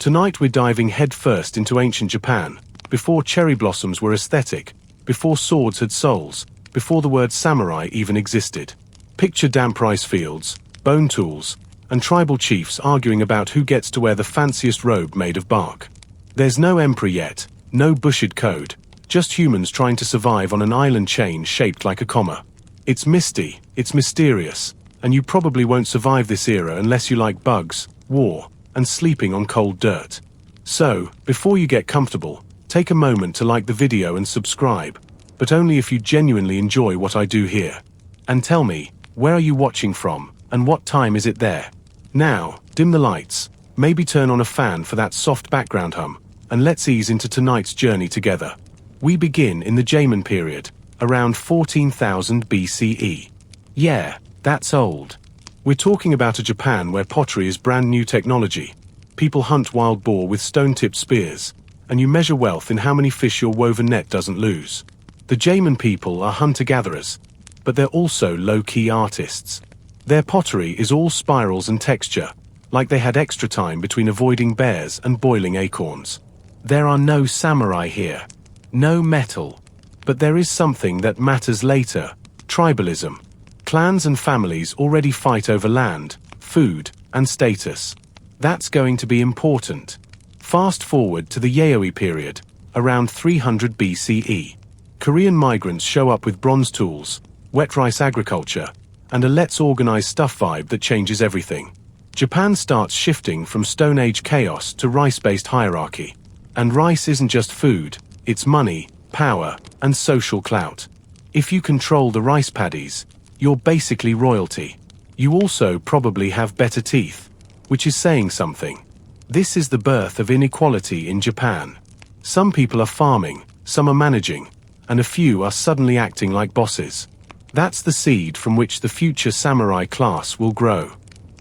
Tonight we're diving headfirst into ancient Japan, before cherry blossoms were aesthetic, before swords had souls, before the word samurai even existed. Picture damp rice fields, bone tools, and tribal chiefs arguing about who gets to wear the fanciest robe made of bark. There's no emperor yet, no Bushido code, just humans trying to survive on an island chain shaped like a comma. It's misty, it's mysterious, and you probably won't survive this era unless you like bugs, war, and sleeping on cold dirt. So, before you get comfortable, take a moment to like the video and subscribe, but only if you genuinely enjoy what I do here. And tell me, where are you watching from, and what time is it there? Now, dim the lights, maybe turn on a fan for that soft background hum, and let's ease into tonight's journey together. We begin in the Jaimin period, around 14,000 BCE. Yeah, that's old. We're talking about a Japan where pottery is brand new technology. People hunt wild boar with stone-tipped spears, and you measure wealth in how many fish your woven net doesn't lose. The Jaimin people are hunter-gatherers, but they're also low-key artists. Their pottery is all spirals and texture, like they had extra time between avoiding bears and boiling acorns. There are no samurai here, no metal, but there is something that matters later: tribalism. Clans and families already fight over land, food, and status. That's going to be important. Fast forward to the Yayoi period, around 300 BCE. Korean migrants show up with bronze tools, wet rice agriculture, and a let's organize stuff vibe that changes everything. Japan starts shifting from Stone Age chaos to rice-based hierarchy. And rice isn't just food, it's money, power, and social clout. If you control the rice paddies, you're basically royalty. You also probably have better teeth, which is saying something. This is the birth of inequality in Japan. Some people are farming, some are managing, and a few are suddenly acting like bosses. That's the seed from which the future samurai class will grow.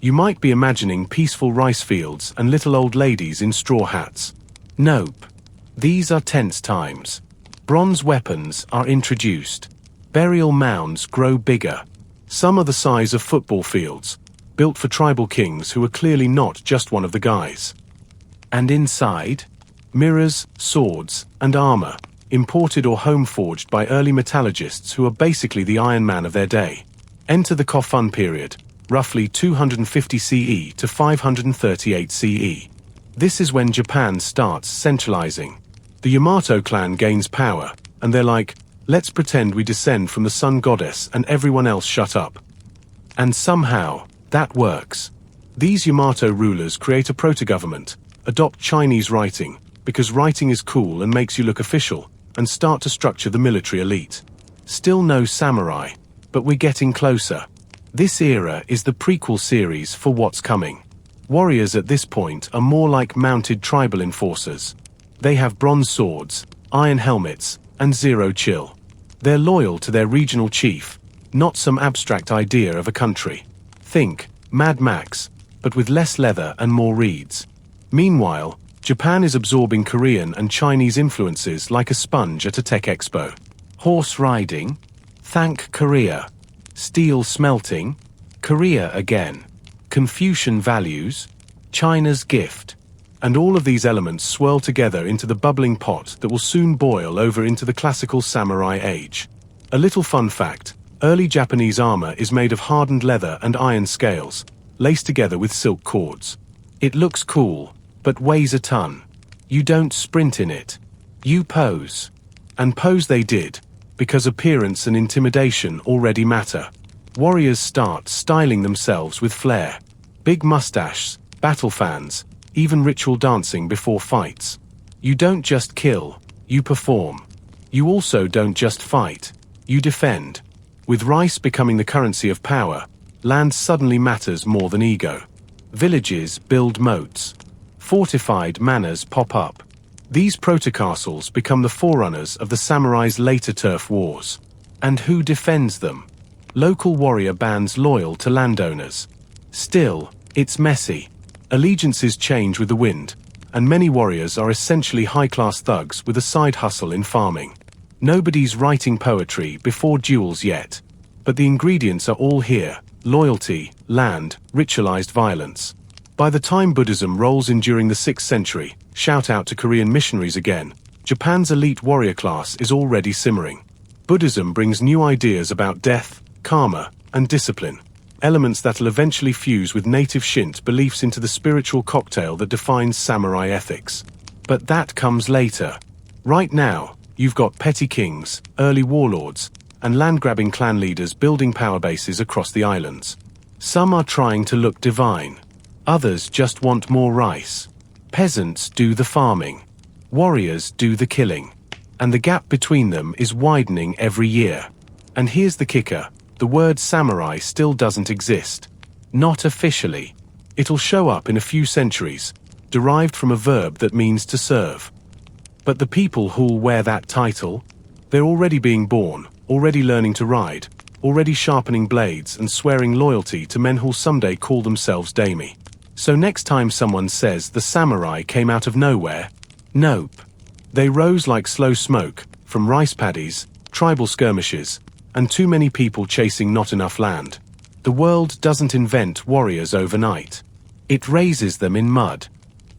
You might be imagining peaceful rice fields and little old ladies in straw hats. Nope. These are tense times. Bronze weapons are introduced. Burial mounds grow bigger. Some are the size of football fields, built for tribal kings who are clearly not just one of the guys. And inside, mirrors, swords, and armor, imported or home-forged by early metallurgists who are basically the Iron Man of their day. Enter the Kofun period, roughly 250 CE to 538 CE. This is when Japan starts centralizing. The Yamato clan gains power, and they're like, let's pretend we descend from the sun goddess and everyone else shut up. And somehow, that works. These Yamato rulers create a proto-government, adopt Chinese writing, because writing is cool and makes you look official, and start to structure the military elite. Still no samurai, but we're getting closer. This era is the prequel series for what's coming. Warriors at this point are more like mounted tribal enforcers. They have bronze swords, iron helmets, and zero chill. They're loyal to their regional chief, not some abstract idea of a country. Think Mad Max, but with less leather and more reeds. Meanwhile, Japan is absorbing Korean and Chinese influences like a sponge at a tech expo. Horse riding? Thank Korea. Steel smelting? Korea again. Confucian values? China's gift. And all of these elements swirl together into the bubbling pot that will soon boil over into the classical samurai age. A little fun fact: early Japanese armor is made of hardened leather and iron scales, laced together with silk cords. It looks cool, but weighs a ton. You don't sprint in it. You pose. And pose they did, because appearance and intimidation already matter. Warriors start styling themselves with flair. Big mustaches, battle fans, even ritual dancing before fights. You don't just kill, you perform. You also don't just fight, you defend. With rice becoming the currency of power, land suddenly matters more than ego. Villages build moats. Fortified manors pop up. These proto-castles become the forerunners of the samurai's later turf wars. And who defends them? Local warrior bands loyal to landowners. Still, it's messy. Allegiances change with the wind, and many warriors are essentially high-class thugs with a side hustle in farming. Nobody's writing poetry before duels yet, but the ingredients are all here: loyalty, land, ritualized violence. By the time Buddhism rolls in during the 6th century, shout out to Korean missionaries again, Japan's elite warrior class is already simmering. Buddhism brings new ideas about death, karma, and discipline, elements that'll eventually fuse with native Shinto beliefs into the spiritual cocktail that defines samurai ethics. But that comes later. Right now, you've got petty kings, early warlords, and land-grabbing clan leaders building power bases across the islands. Some are trying to look divine. Others just want more rice. Peasants do the farming. Warriors do the killing. And the gap between them is widening every year. And here's the kicker. The word samurai still doesn't exist. Not officially. It'll show up in a few centuries, derived from a verb that means to serve. But the people who'll wear that title, they're already being born, already learning to ride, already sharpening blades and swearing loyalty to men who'll someday call themselves daime. So next time someone says the samurai came out of nowhere, nope. They rose like slow smoke, from rice paddies, tribal skirmishes, and too many people chasing not enough land. The world doesn't invent warriors overnight. It raises them in mud.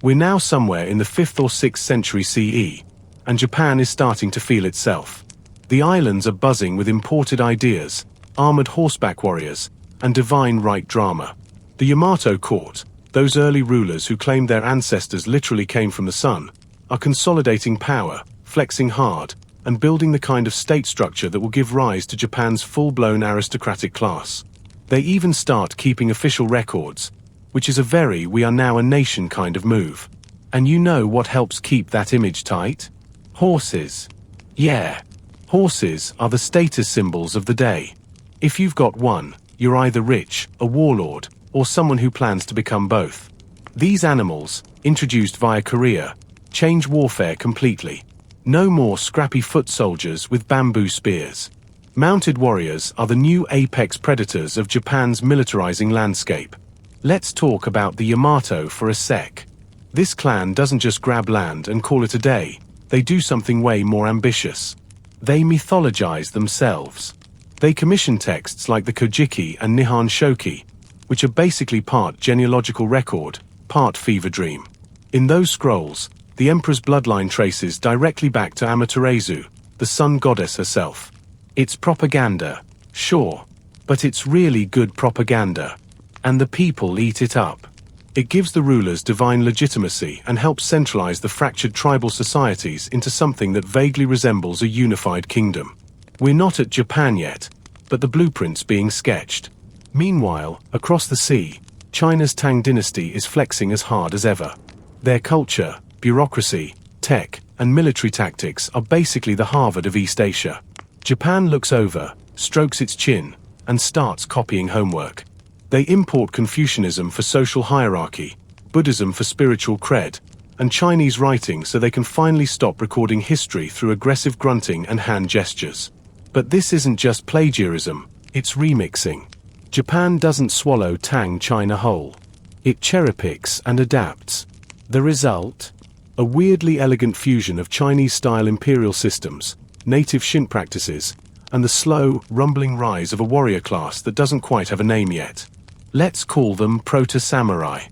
We're now somewhere in the 5th or 6th century CE, and Japan is starting to feel itself. The islands are buzzing with imported ideas, armored horseback warriors, and divine right drama. The Yamato court, those early rulers who claimed their ancestors literally came from the sun, are consolidating power, flexing hard, and building the kind of state structure that will give rise to Japan's full-blown aristocratic class. They even start keeping official records, which is a very we are now a nation kind of move. And you know what helps keep that image tight? Horses. Yeah. Horses are the status symbols of the day. If you've got one, you're either rich, a warlord, or someone who plans to become both. These animals, introduced via Korea, change warfare completely. No more scrappy foot soldiers with bamboo spears. Mounted warriors are the new apex predators of Japan's militarizing landscape. Let's talk about the Yamato for a sec. This clan doesn't just grab land and call it a day, they do something way more ambitious. They mythologize themselves. They commission texts like the Kojiki and Nihon Shoki, which are basically part genealogical record, part fever dream. In those scrolls, the emperor's bloodline traces directly back to Amaterasu, the sun goddess herself. It's propaganda, sure, but it's really good propaganda. And the people eat it up. It gives the rulers divine legitimacy and helps centralize the fractured tribal societies into something that vaguely resembles a unified kingdom. We're not at Japan yet, but the blueprint's being sketched. Meanwhile, across the sea, China's Tang dynasty is flexing as hard as ever. Their culture, bureaucracy, tech, and military tactics are basically the Harvard of East Asia. Japan looks over, strokes its chin, and starts copying homework. They import Confucianism for social hierarchy, Buddhism for spiritual cred, and Chinese writing so they can finally stop recording history through aggressive grunting and hand gestures. But this isn't just plagiarism, it's remixing. Japan doesn't swallow Tang China whole. It cherry-picks and adapts. The result? A weirdly elegant fusion of Chinese-style imperial systems, native Shinto practices, and the slow, rumbling rise of a warrior class that doesn't quite have a name yet. Let's call them proto-samurai.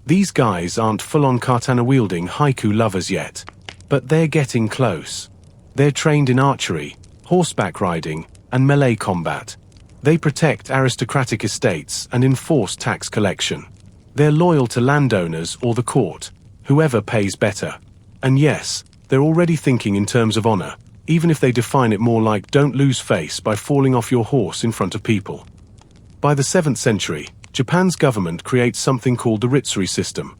These guys aren't full-on katana-wielding haiku lovers yet, but they're getting close. They're trained in archery, horseback riding, and melee combat. They protect aristocratic estates and enforce tax collection. They're loyal to landowners or the court, whoever pays better. And yes, they're already thinking in terms of honor, even if they define it more like don't lose face by falling off your horse in front of people. By the 7th century, Japan's government creates something called the Ritsuri system,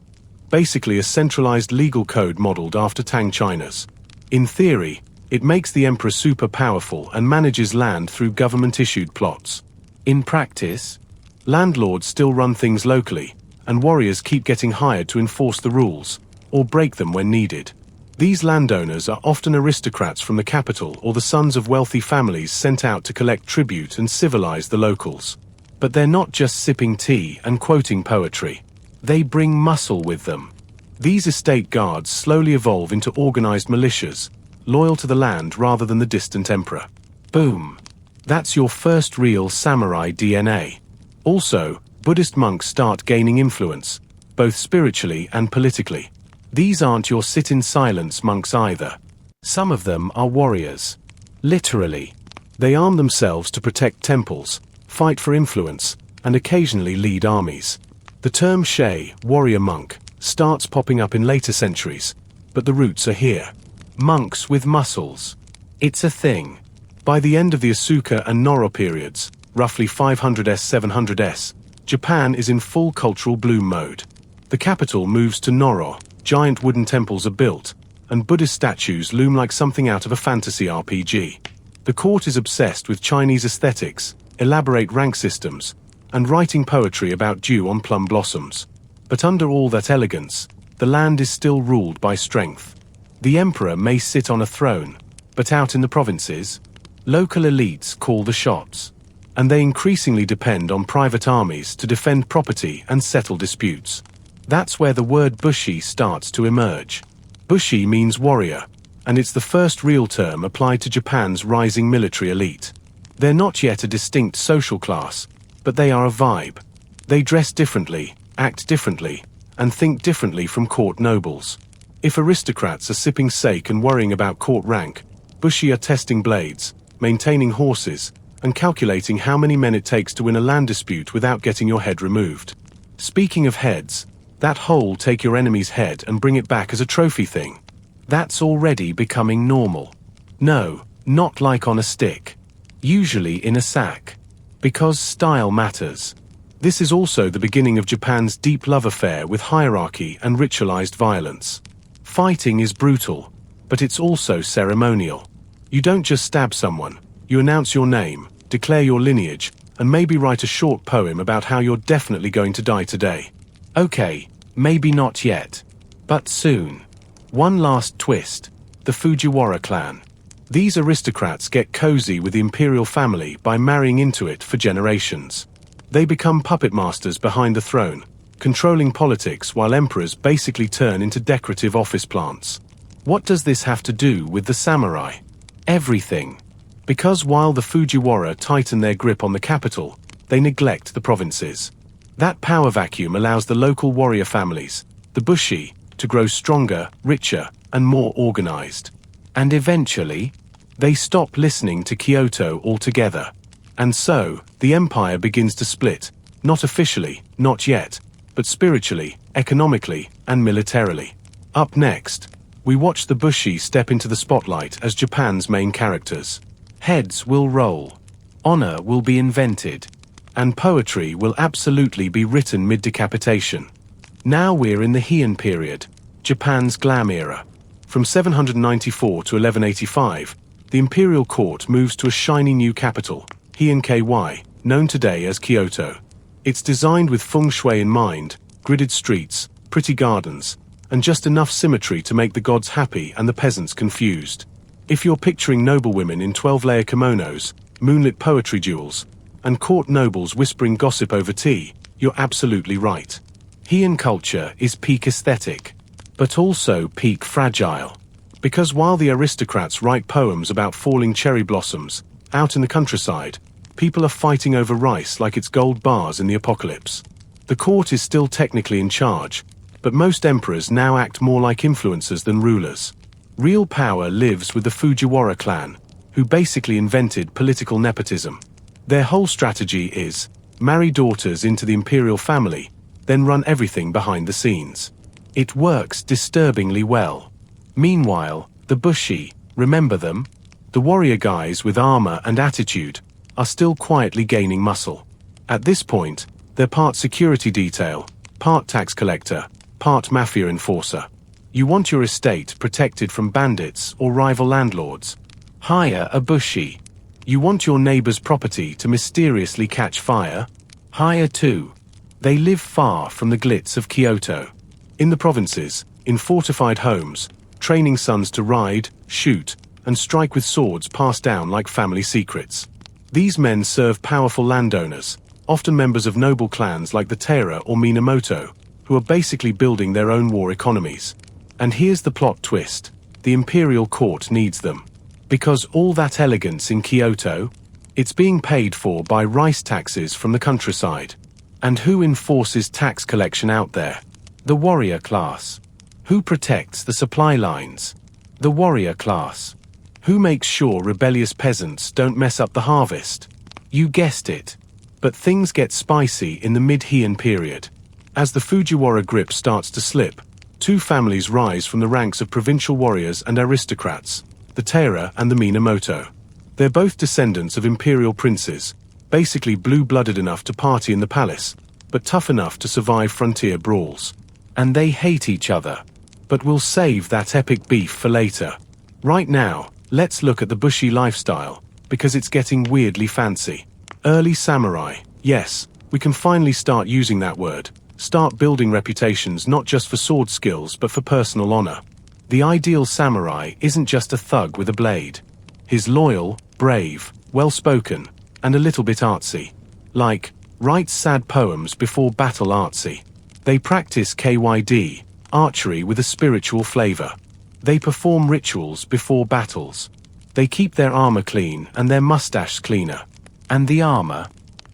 basically a centralized legal code modeled after Tang China's. In theory, it makes the emperor super powerful and manages land through government-issued plots. In practice, landlords still run things locally, and warriors keep getting hired to enforce the rules, or break them when needed. These landowners are often aristocrats from the capital or the sons of wealthy families sent out to collect tribute and civilize the locals. But they're not just sipping tea and quoting poetry. They bring muscle with them. These estate guards slowly evolve into organized militias, loyal to the land rather than the distant emperor. Boom. That's your first real samurai DNA. Also, Buddhist monks start gaining influence, both spiritually and politically. These aren't your sit-in-silence monks either. Some of them are warriors. Literally. They arm themselves to protect temples, fight for influence, and occasionally lead armies. The term Shay, warrior monk, starts popping up in later centuries, but the roots are here. Monks with muscles. It's a thing. By the end of the Asuka and Noro periods, roughly 500s-700s, Japan is in full cultural bloom mode. The capital moves to Noro, giant wooden temples are built, and Buddhist statues loom like something out of a fantasy RPG. The court is obsessed with Chinese aesthetics, elaborate rank systems, and writing poetry about dew on plum blossoms. But under all that elegance, the land is still ruled by strength. The emperor may sit on a throne, but out in the provinces, local elites call the shots. And they increasingly depend on private armies to defend property and settle disputes. That's where the word bushi starts to emerge. Bushi means warrior, and it's the first real term applied to Japan's rising military elite. They're not yet a distinct social class, but they are a vibe. They dress differently, act differently, and think differently from court nobles. If aristocrats are sipping sake and worrying about court rank, bushi are testing blades, maintaining horses, and calculating how many men it takes to win a land dispute without getting your head removed. Speaking of heads, that whole take your enemy's head and bring it back as a trophy thing. That's already becoming normal. No, not like on a stick. Usually in a sack. Because style matters. This is also the beginning of Japan's deep love affair with hierarchy and ritualized violence. Fighting is brutal, but it's also ceremonial. You don't just stab someone, you announce your name, declare your lineage, and maybe write a short poem about how you're definitely going to die today. Okay, maybe not yet. But soon. One last twist. The Fujiwara clan. These aristocrats get cozy with the imperial family by marrying into it for generations. They become puppet masters behind the throne, controlling politics while emperors basically turn into decorative office plants. What does this have to do with the samurai? Everything. Because while the Fujiwara tighten their grip on the capital, they neglect the provinces. That power vacuum allows the local warrior families, the bushi, to grow stronger, richer, and more organized. And eventually, they stop listening to Kyoto altogether. And so, the empire begins to split, not officially, not yet, but spiritually, economically, and militarily. Up next, we watch the bushi step into the spotlight as Japan's main characters. Heads will roll. Honor will be invented. And poetry will absolutely be written mid-decapitation. Now we're in the Heian period, Japan's glam era. From 794 to 1185, the imperial court moves to a shiny new capital, Heian KY, known today as Kyoto. It's designed with feng shui in mind, gridded streets, pretty gardens, and just enough symmetry to make the gods happy and the peasants confused. If you're picturing noblewomen in 12-layer kimonos, moonlit poetry duels, and court nobles whispering gossip over tea, you're absolutely right. Heian culture is peak aesthetic, but also peak fragile. Because while the aristocrats write poems about falling cherry blossoms, out in the countryside, people are fighting over rice like it's gold bars in the apocalypse. The court is still technically in charge, but most emperors now act more like influencers than rulers. Real power lives with the Fujiwara clan, who basically invented political nepotism. Their whole strategy is, marry daughters into the imperial family, then run everything behind the scenes. It works disturbingly well. Meanwhile, the bushi, remember them? The warrior guys with armor and attitude, are still quietly gaining muscle. At this point, they're part security detail, part tax collector, part mafia enforcer. You want your estate protected from bandits or rival landlords? Hire a bushi. You want your neighbor's property to mysteriously catch fire? Hire two. They live far from the glitz of Kyoto. In the provinces, in fortified homes, training sons to ride, shoot, and strike with swords passed down like family secrets. These men serve powerful landowners, often members of noble clans like the Taira or Minamoto, who are basically building their own war economies. And here's the plot twist. The imperial court needs them. Because all that elegance in Kyoto, it's being paid for by rice taxes from the countryside. And who enforces tax collection out there? The warrior class. Who protects the supply lines? The warrior class. Who makes sure rebellious peasants don't mess up the harvest? You guessed it. But things get spicy in the mid-Heian period. As the Fujiwara grip starts to slip, two families rise from the ranks of provincial warriors and aristocrats, the Taira and the Minamoto. They're both descendants of imperial princes, basically blue-blooded enough to party in the palace, but tough enough to survive frontier brawls. And they hate each other. But we'll save that epic beef for later. Right now, let's look at the Bushi lifestyle, because it's getting weirdly fancy. Early samurai. Yes, we can finally start using that word. Start building reputations not just for sword skills but for personal honor. The ideal samurai isn't just a thug with a blade. He's loyal, brave, well-spoken, and a little bit artsy. Like, writes sad poems before battle artsy. They practice KYD, archery with a spiritual flavor. They perform rituals before battles. They keep their armor clean and their mustaches cleaner. And the armor?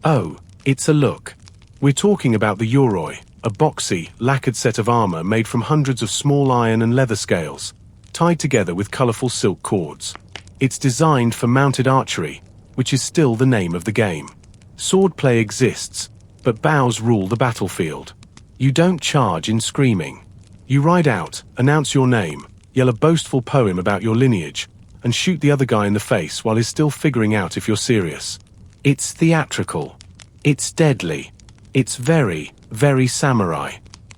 Oh, it's a look. We're talking about the Yoroi, a boxy, lacquered set of armor made from hundreds of small iron and leather scales, tied together with colorful silk cords. It's designed for mounted archery, which is still the name of the game. Swordplay exists, but bows rule the battlefield. You don't charge in screaming. You ride out, announce your name, yell a boastful poem about your lineage, and shoot the other guy in the face while he's still figuring out if you're serious. It's theatrical. It's deadly. It's very, very samurai.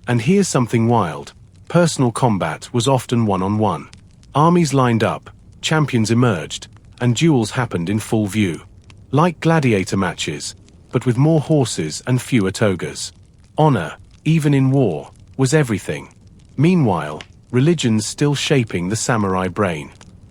And here's something wild. Personal combat was often one-on-one. Armies lined up, champions emerged, and duels happened in full view. Like gladiator matches, but with more horses and fewer togas. Honor, even in war, was everything. Meanwhile, religion's still shaping the samurai brain.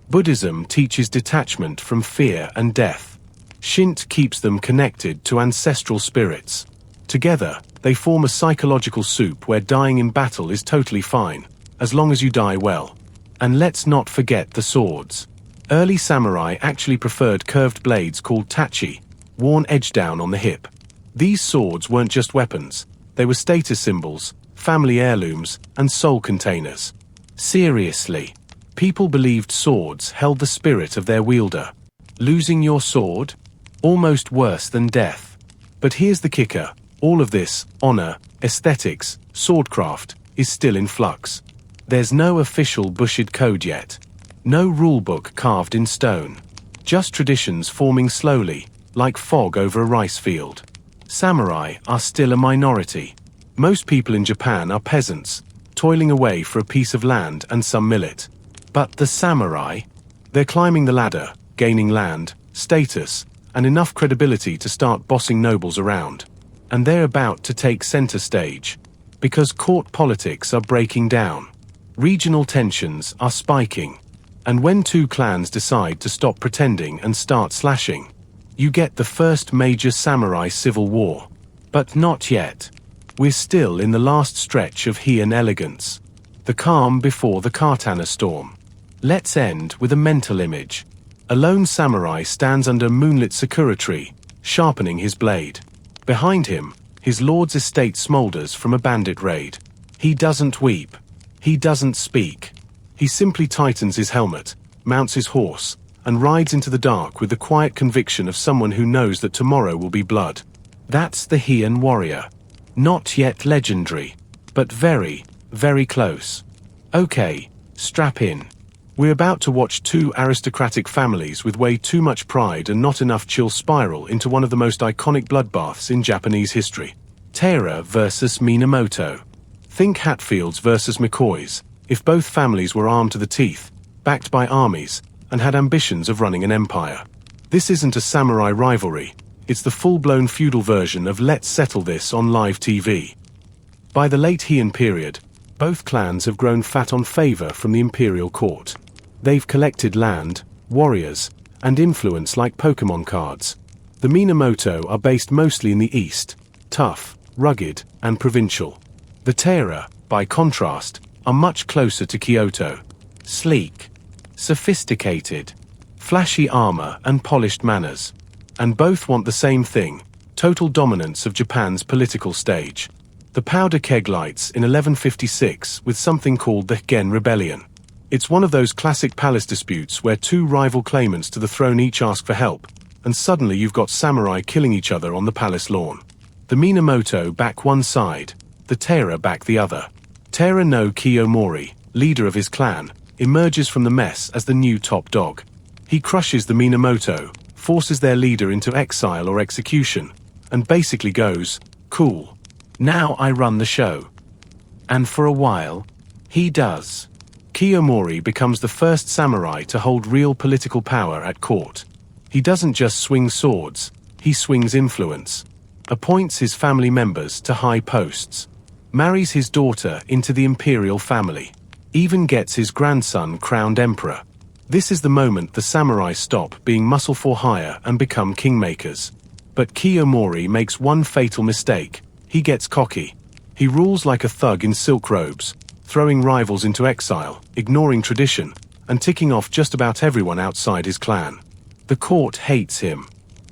Buddhism teaches detachment from fear and death. Shinto keeps them connected to ancestral spirits. Together, they form a psychological soup where dying in battle is totally fine, as long as you die well. And let's not forget the swords. Early samurai actually preferred curved blades called tachi, worn edge down on the hip. These swords weren't just weapons, they were status symbols, family heirlooms, and soul containers. Seriously, people believed swords held the spirit of their wielder. Losing your sword? Almost worse than death. But here's the kicker. All of this, honor, aesthetics, swordcraft, is still in flux. There's no official Bushido code yet. No rulebook carved in stone. Just traditions forming slowly, like fog over a rice field. Samurai are still a minority. Most people in Japan are peasants, toiling away for a piece of land and some millet. But the samurai? They're climbing the ladder, gaining land, status, and enough credibility to start bossing nobles around. And they're about to take center stage. Because court politics are breaking down. Regional tensions are spiking. And when two clans decide to stop pretending and start slashing, you get the first major samurai civil war. But not yet. We're still in the last stretch of Heian elegance. The calm before the katana storm. Let's end with a mental image. A lone samurai stands under a moonlit sakura tree, sharpening his blade. Behind him, his lord's estate smolders from a bandit raid. He doesn't weep. He doesn't speak. He simply tightens his helmet, mounts his horse, and rides into the dark with the quiet conviction of someone who knows that tomorrow will be blood. That's the Heian warrior. Not yet legendary, but very, very close. Okay, strap in. We're about to watch two aristocratic families with way too much pride and not enough chill spiral into one of the most iconic bloodbaths in Japanese history. Taira versus Minamoto. Think Hatfields versus McCoys, if both families were armed to the teeth, backed by armies, and had ambitions of running an empire. This isn't a samurai rivalry, it's the full-blown feudal version of let's settle this on live TV. By the late Heian period, both clans have grown fat on favor from the imperial court. They've collected land, warriors, and influence like Pokemon cards. The Minamoto are based mostly in the east, tough, rugged, and provincial. The Taira, by contrast, are much closer to Kyoto. Sleek, sophisticated, flashy armor and polished manners. And both want the same thing, total dominance of Japan's political stage. The The powder keg lights in 1156 with something called the Gen Rebellion. It's one of those classic palace disputes where two rival claimants to the throne each ask for help, and suddenly you've got samurai killing each other on the palace lawn. The Minamoto back one side, the Taira back the other. Taira no Kiyomori, leader of his clan, emerges from the mess as the new top dog. He crushes the Minamoto, forces their leader into exile or execution, and basically goes, "Cool. Now I run the show." And for a while, he does. Kiyomori becomes the first samurai to hold real political power at court. He doesn't just swing swords, he swings influence. Appoints his family members to high posts. Marries his daughter into the imperial family. Even gets his grandson crowned emperor. This is the moment the samurai stop being muscle for hire and become kingmakers. But Kiyomori makes one fatal mistake. He gets cocky. He rules like a thug in silk robes, throwing rivals into exile, ignoring tradition, and ticking off just about everyone outside his clan. The court hates him.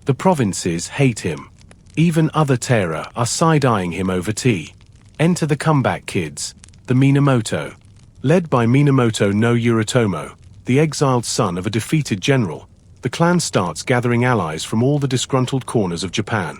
The provinces hate him. Even other Taira are side-eyeing him over tea. Enter the comeback kids, the Minamoto. Led by Minamoto no Yoritomo, the exiled son of a defeated general, the clan starts gathering allies from all the disgruntled corners of Japan.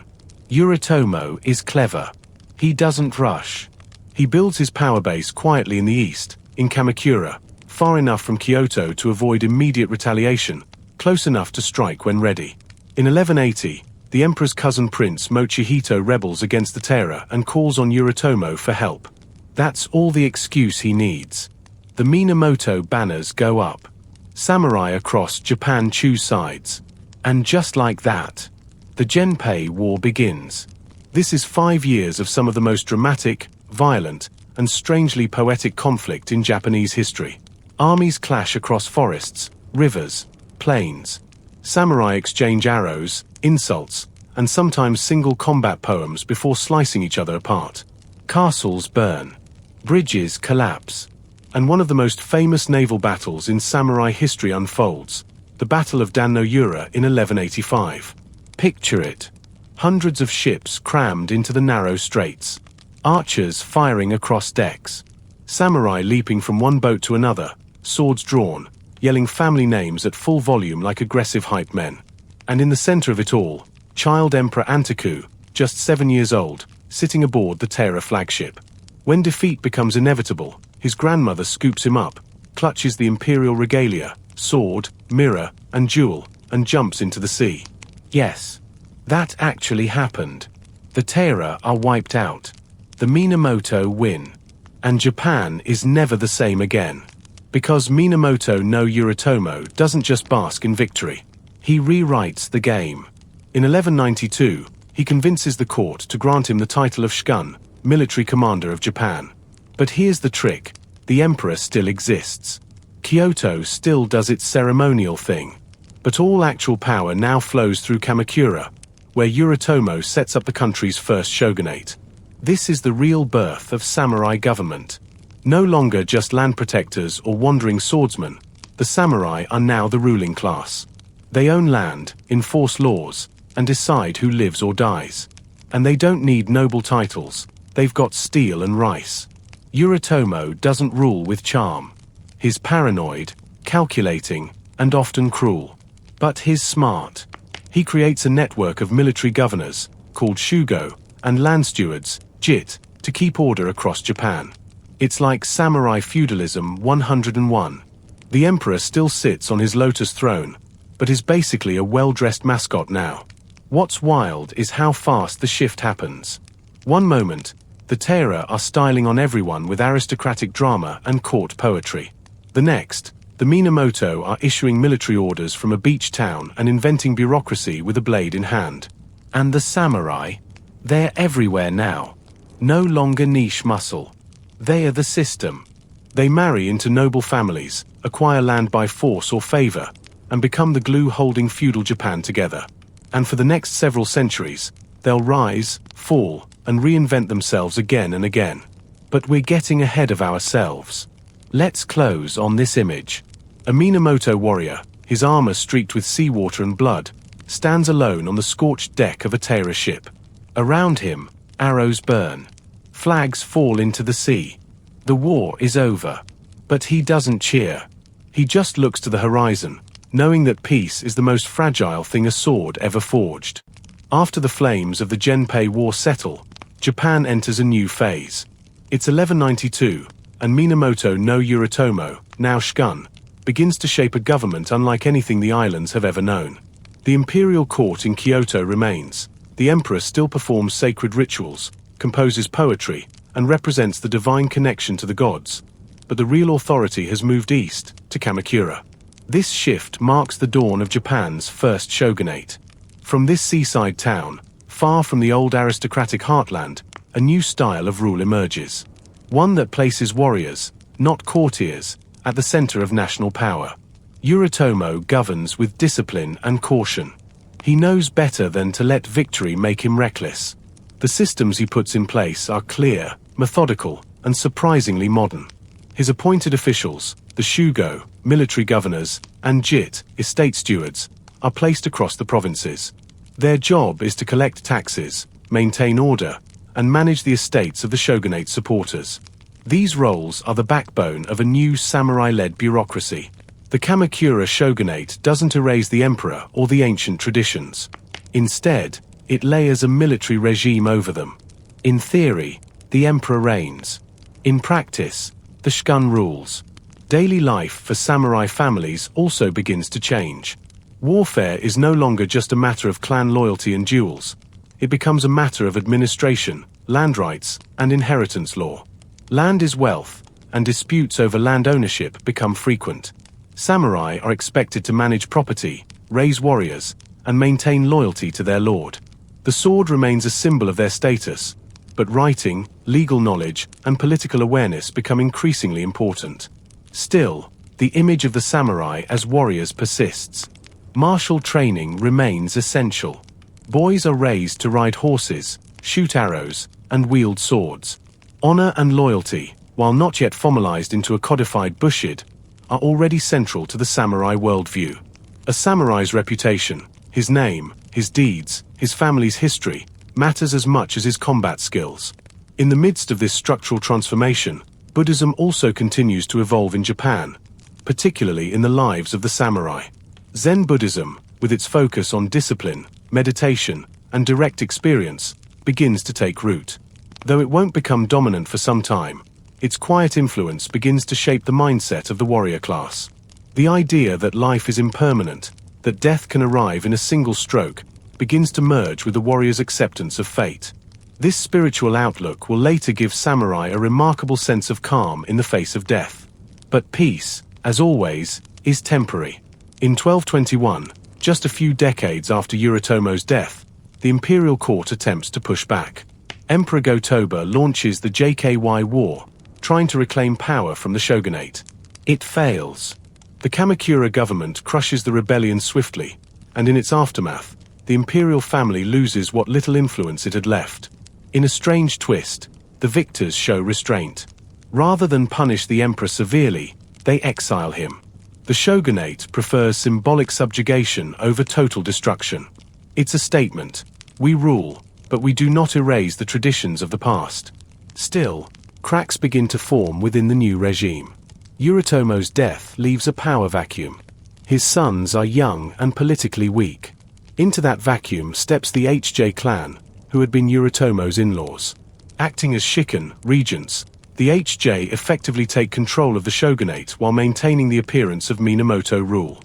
Yoritomo is clever. He doesn't rush. He builds his power base quietly in the east, in Kamakura, far enough from Kyoto to avoid immediate retaliation, close enough to strike when ready. In 1180, the emperor's cousin Prince Mochihito rebels against the Taira and calls on Yoritomo for help. That's all the excuse he needs. The Minamoto banners go up. Samurai across Japan choose sides. And just like that, the Genpei War begins. This is 5 years of some of the most dramatic, violent, and strangely poetic conflict in Japanese history. Armies clash across forests, rivers, plains. Samurai exchange arrows, insults, and sometimes single combat poems before slicing each other apart. Castles burn. Bridges collapse. And one of the most famous naval battles in samurai history unfolds, the Battle of Dan-no-Ura in 1185. Picture it. Hundreds of ships crammed into the narrow straits. Archers firing across decks. Samurai leaping from one boat to another, swords drawn, yelling family names at full volume like aggressive hype men. And in the center of it all, child Emperor Antaku, just 7 years old, sitting aboard the Taira flagship. When defeat becomes inevitable, his grandmother scoops him up, clutches the imperial regalia, sword, mirror, and jewel, and jumps into the sea. Yes, that actually happened. The Taira are wiped out. The Minamoto win. And Japan is never the same again. Because Minamoto no Yoritomo doesn't just bask in victory. He rewrites the game. In 1192, he convinces the court to grant him the title of Shogun, military commander of Japan. But here's the trick. The emperor still exists. Kyoto still does its ceremonial thing. But all actual power now flows through Kamakura, where Yoritomo sets up the country's first shogunate. This is the real birth of samurai government. No longer just land protectors or wandering swordsmen, the samurai are now the ruling class. They own land, enforce laws, and decide who lives or dies. And they don't need noble titles, they've got steel and rice. Yoritomo doesn't rule with charm. He's paranoid, calculating, and often cruel. But he's smart. He creates a network of military governors, called Shugo, and land stewards, JIT, to keep order across Japan. It's like samurai feudalism 101. The emperor still sits on his lotus throne, but is basically a well-dressed mascot now. What's wild is how fast the shift happens. One moment, the Taira are styling on everyone with aristocratic drama and court poetry. The next, the Minamoto are issuing military orders from a beach town and inventing bureaucracy with a blade in hand. And the samurai? They're everywhere now. No longer niche muscle. They are the system. They marry into noble families, acquire land by force or favor, and become the glue holding feudal Japan together. And for the next several centuries, they'll rise, fall, and reinvent themselves again and again. But we're getting ahead of ourselves. Let's close on this image. A Minamoto warrior, his armor streaked with seawater and blood, stands alone on the scorched deck of a Taira ship. Around him, arrows burn. Flags fall into the sea. The war is over. But he doesn't cheer. He just looks to the horizon, knowing that peace is the most fragile thing a sword ever forged. After the flames of the Genpei War settle, Japan enters a new phase. It's 1192, and Minamoto no Yoritomo, now Shogun, begins to shape a government unlike anything the islands have ever known. The imperial court in Kyoto remains. The emperor still performs sacred rituals, composes poetry, and represents the divine connection to the gods. But the real authority has moved east, to Kamakura. This shift marks the dawn of Japan's first shogunate. From this seaside town, far from the old aristocratic heartland, a new style of rule emerges. One that places warriors, not courtiers, at the center of national power. Yoritomo governs with discipline and caution. He knows better than to let victory make him reckless. The systems he puts in place are clear, methodical, and surprisingly modern. His appointed officials, the Shugo, military governors, and JIT, estate stewards, are placed across the provinces. Their job is to collect taxes, maintain order, and manage the estates of the shogunate supporters. These roles are the backbone of a new samurai-led bureaucracy. The Kamakura shogunate doesn't erase the emperor or the ancient traditions. Instead, it layers a military regime over them. In theory, the emperor reigns. In practice, the shogun rules. Daily life for samurai families also begins to change. Warfare is no longer just a matter of clan loyalty and duels. It becomes a matter of administration, land rights, and inheritance law. Land is wealth, and disputes over land ownership become frequent. Samurai are expected to manage property, raise warriors, and maintain loyalty to their lord. The sword remains a symbol of their status, but writing, legal knowledge, and political awareness become increasingly important. Still, the image of the samurai as warriors persists. Martial training remains essential. Boys are raised to ride horses, shoot arrows, and wield swords. Honor and loyalty, while not yet formalized into a codified bushid, are already central to the samurai worldview. A samurai's reputation, his name, his deeds, his family's history, matters as much as his combat skills. In the midst of this structural transformation, Buddhism also continues to evolve in Japan, particularly in the lives of the samurai. Zen Buddhism, with its focus on discipline, meditation, and direct experience, begins to take root. Though it won't become dominant for some time, its quiet influence begins to shape the mindset of the warrior class. The idea that life is impermanent, that death can arrive in a single stroke, begins to merge with the warrior's acceptance of fate. This spiritual outlook will later give samurai a remarkable sense of calm in the face of death. But peace, as always, is temporary. In 1221, just a few decades after Yoritomo's death, the imperial court attempts to push back. Emperor Go-Toba launches the JKY War, trying to reclaim power from the shogunate. It fails. The Kamakura government crushes the rebellion swiftly, and in its aftermath, the imperial family loses what little influence it had left. In a strange twist, the victors show restraint. Rather than punish the emperor severely, they exile him. The shogunate prefers symbolic subjugation over total destruction. It's a statement: we rule, but we do not erase the traditions of the past. Still, cracks begin to form within the new regime. Yoritomo's death leaves a power vacuum. His sons are young and politically weak. Into that vacuum steps the HJ clan, who had been Yoritomo's in-laws. Acting as shikken, regents, the HJ effectively take control of the shogunate while maintaining the appearance of Minamoto rule.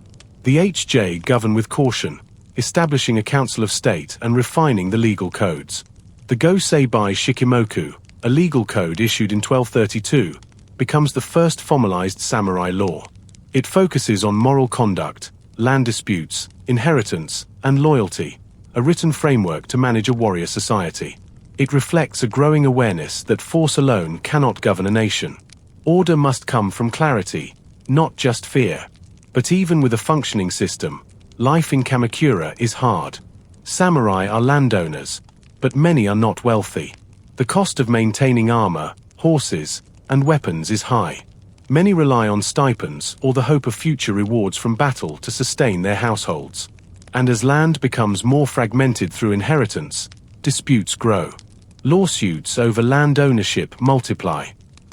The HJ govern with caution, establishing a council of state and refining the legal codes. The Goseibai Shikimoku, a legal code issued in 1232, becomes the first formalized samurai law. It focuses on moral conduct, land disputes, inheritance, and loyalty, a written framework to manage a warrior society. It reflects a growing awareness that force alone cannot govern a nation. Order must come from clarity, not just fear. But even with a functioning system, life in Kamakura is hard. Samurai are landowners, but many are not wealthy. The cost of maintaining armor, horses, and weapons is high. Many rely on stipends or the hope of future rewards from battle to sustain their households. And as land becomes more fragmented through inheritance, disputes grow. Lawsuits over land ownership multiply.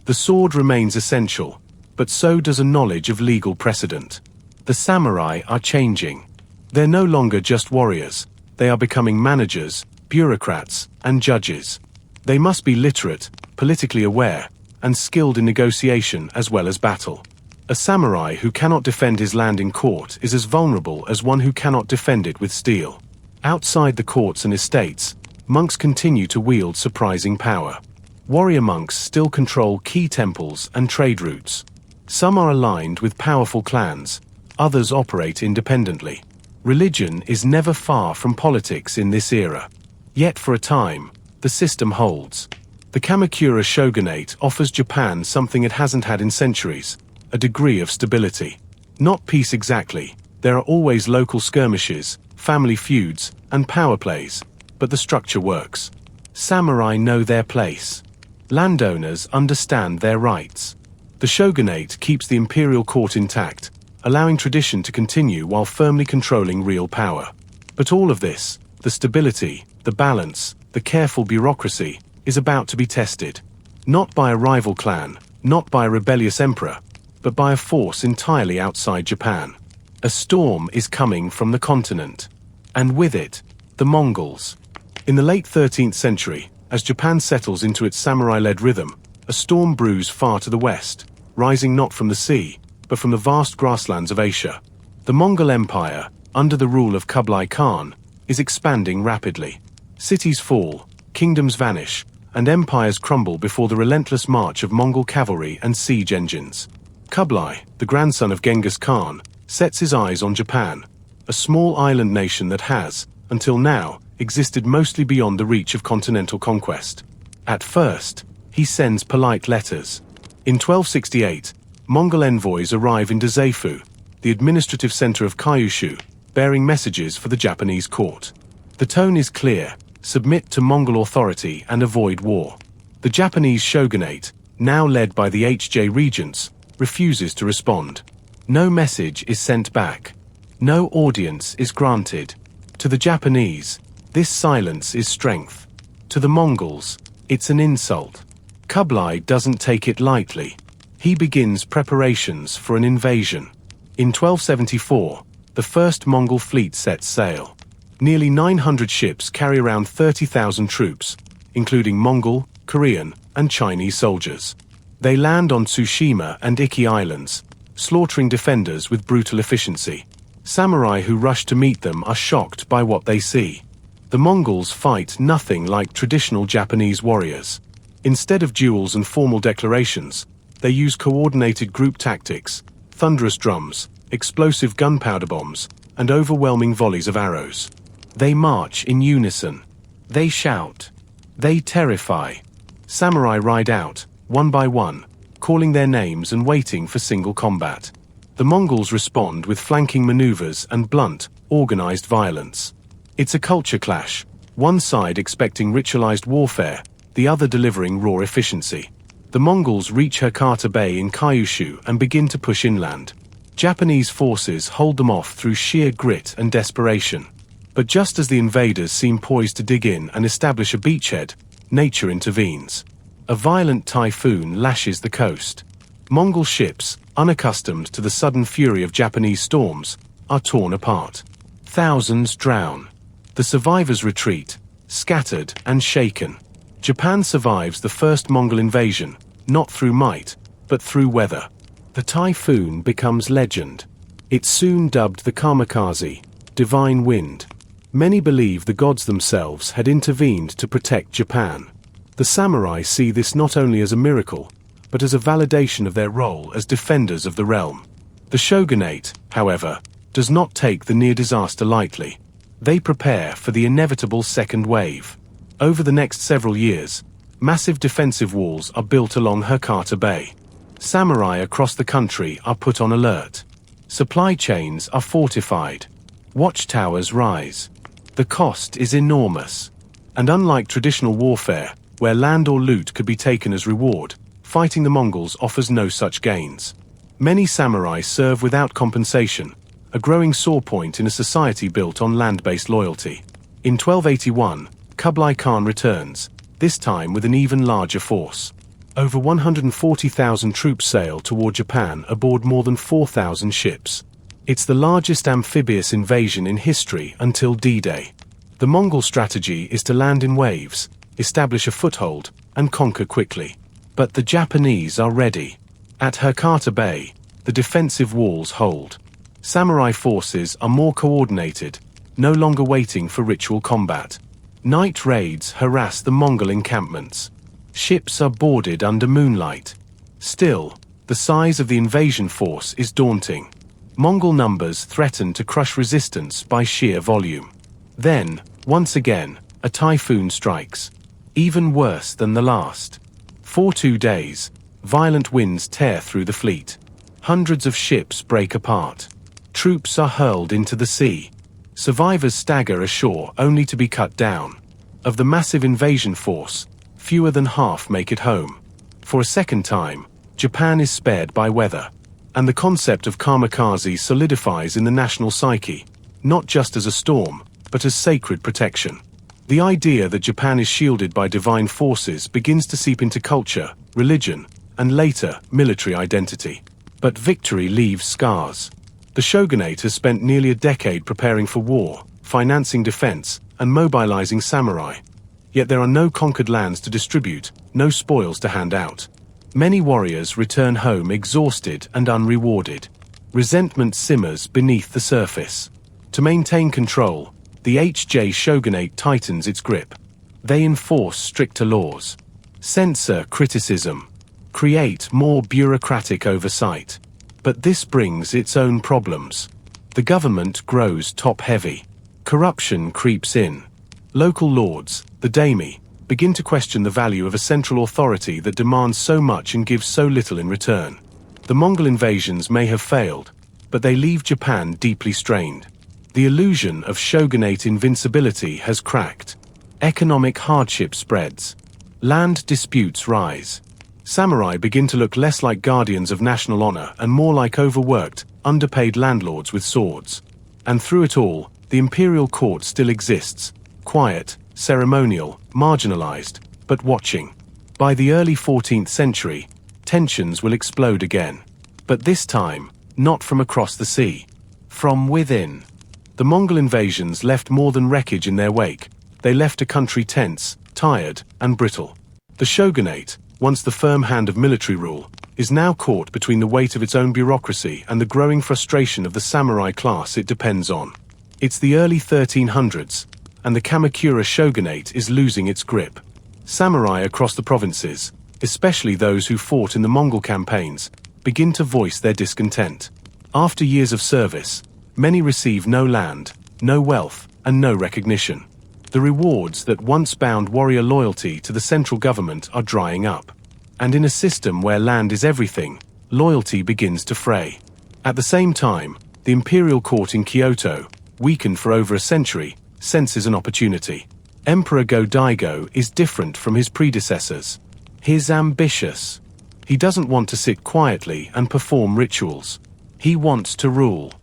The sword remains essential, but so does a knowledge of legal precedent. The samurai are changing. They're no longer just warriors. They are becoming managers, bureaucrats, and judges. They must be literate, politically aware, and skilled in negotiation as well as battle. A samurai who cannot defend his land in court is as vulnerable as one who cannot defend it with steel. Outside the courts and estates, monks continue to wield surprising power. Warrior monks still control key temples and trade routes. Some are aligned with powerful clans, others operate independently. Religion is never far from politics in this era. Yet for a time, the system holds. The Kamakura shogunate offers Japan something it hasn't had in centuries: a degree of stability. Not peace exactly. There are always local skirmishes, family feuds, and power plays, but the structure works. Samurai know their place. Landowners understand their rights. The shogunate keeps the imperial court intact, allowing tradition to continue while firmly controlling real power. But all of this, the stability, the balance, the careful bureaucracy, is about to be tested. Not by a rival clan, not by a rebellious emperor, but by a force entirely outside Japan. A storm is coming from the continent. And with it, the Mongols. In the late 13th century, as Japan settles into its samurai-led rhythm, a storm brews far to the west, rising not from the sea, but from the vast grasslands of Asia. The Mongol Empire, under the rule of Kublai Khan, is expanding rapidly. Cities fall, kingdoms vanish, and empires crumble before the relentless march of Mongol cavalry and siege engines. Kublai, the grandson of Genghis Khan, sets his eyes on Japan, a small island nation that has, until now, existed mostly beyond the reach of continental conquest. At first, he sends polite letters. In 1268, Mongol envoys arrive in Dazaifu, the administrative center of Kyushu, bearing messages for the Japanese court. The tone is clear: submit to Mongol authority and avoid war. The Japanese shogunate, now led by the HJ regents, refuses to respond. No message is sent back. No audience is granted. To the Japanese, this silence is strength. To the Mongols, it's an insult. Kublai doesn't take it lightly. He begins preparations for an invasion. In 1274, the first Mongol fleet sets sail. Nearly 900 ships carry around 30,000 troops, including Mongol, Korean, and Chinese soldiers. They land on Tsushima and Iki Islands, slaughtering defenders with brutal efficiency. Samurai who rush to meet them are shocked by what they see. The Mongols fight nothing like traditional Japanese warriors. Instead of duels and formal declarations, they use coordinated group tactics, thunderous drums, explosive gunpowder bombs, and overwhelming volleys of arrows. They march in unison. They shout. They terrify. Samurai ride out, one by one, calling their names and waiting for single combat. The Mongols respond with flanking maneuvers and blunt, organized violence. It's a culture clash, one side expecting ritualized warfare, the other delivering raw efficiency. The Mongols reach Hakata Bay in Kyushu and begin to push inland. Japanese forces hold them off through sheer grit and desperation. But just as the invaders seem poised to dig in and establish a beachhead, nature intervenes. A violent typhoon lashes the coast. Mongol ships, unaccustomed to the sudden fury of Japanese storms, are torn apart. Thousands drown. The survivors retreat, scattered and shaken. Japan survives the first Mongol invasion, not through might, but through weather. The typhoon becomes legend. It's soon dubbed the kamikaze, divine wind. Many believe the gods themselves had intervened to protect Japan. The samurai see this not only as a miracle, but as a validation of their role as defenders of the realm. The shogunate, however, does not take the near disaster lightly. They prepare for the inevitable second wave. Over the next several years, massive defensive walls are built along Hakata Bay. Samurai across the country are put on alert. Supply chains are fortified. Watchtowers rise. The cost is enormous. And unlike traditional warfare, where land or loot could be taken as reward, fighting the Mongols offers no such gains. Many samurai serve without compensation, a growing sore point in a society built on land-based loyalty. In 1281, Kublai Khan returns, this time with an even larger force. Over 140,000 troops sail toward Japan aboard more than 4,000 ships. It's the largest amphibious invasion in history until D-Day. The Mongol strategy is to land in waves, establish a foothold, and conquer quickly. But the Japanese are ready. At Hakata Bay, the defensive walls hold. Samurai forces are more coordinated, no longer waiting for ritual combat. Night raids harass the Mongol encampments. Ships are boarded under moonlight. Still, the size of the invasion force is daunting. Mongol numbers threaten to crush resistance by sheer volume. Then, once again, a typhoon strikes. Even worse than the last. For 2 days, violent winds tear through the fleet. Hundreds of ships break apart. Troops are hurled into the sea. Survivors stagger ashore only to be cut down. Of the massive invasion force, fewer than half make it home. For a second time, Japan is spared by weather. And the concept of kamikaze solidifies in the national psyche, not just as a storm, but as sacred protection. The idea that Japan is shielded by divine forces begins to seep into culture, religion, and later, military identity. But victory leaves scars. The shogunate has spent nearly a decade preparing for war, financing defense, and mobilizing samurai. Yet there are no conquered lands to distribute, no spoils to hand out. Many warriors return home exhausted and unrewarded. Resentment simmers beneath the surface. To maintain control, the HJ shogunate tightens its grip. They enforce stricter laws, censor criticism, create more bureaucratic oversight. But this brings its own problems. The government grows top-heavy. Corruption creeps in. Local lords, the daimyo, begin to question the value of a central authority that demands so much and gives so little in return. The Mongol invasions may have failed, but they leave Japan deeply strained. The illusion of shogunate invincibility has cracked. Economic hardship spreads. Land disputes rise. Samurai begin to look less like guardians of national honor and more like overworked, underpaid landlords with swords. And through it all, the imperial court still exists, quiet, ceremonial, marginalized, but watching. By the early 14th century, tensions will explode again. But this time, not from across the sea. From within. The Mongol invasions left more than wreckage in their wake. They left a country tense, tired, and brittle. The shogunate, once the firm hand of military rule, is now caught between the weight of its own bureaucracy and the growing frustration of the samurai class it depends on. It's the early 1300s, and the Kamakura shogunate is losing its grip. Samurai across the provinces, especially those who fought in the Mongol campaigns, begin to voice their discontent. After years of service, many receive no land, no wealth, and no recognition. The rewards that once bound warrior loyalty to the central government are drying up. And in a system where land is everything, loyalty begins to fray. At the same time, the imperial court in Kyoto, weakened for over a century, senses an opportunity. Emperor Go-Daigo is different from his predecessors. He's ambitious. He doesn't want to sit quietly and perform rituals. He wants to rule.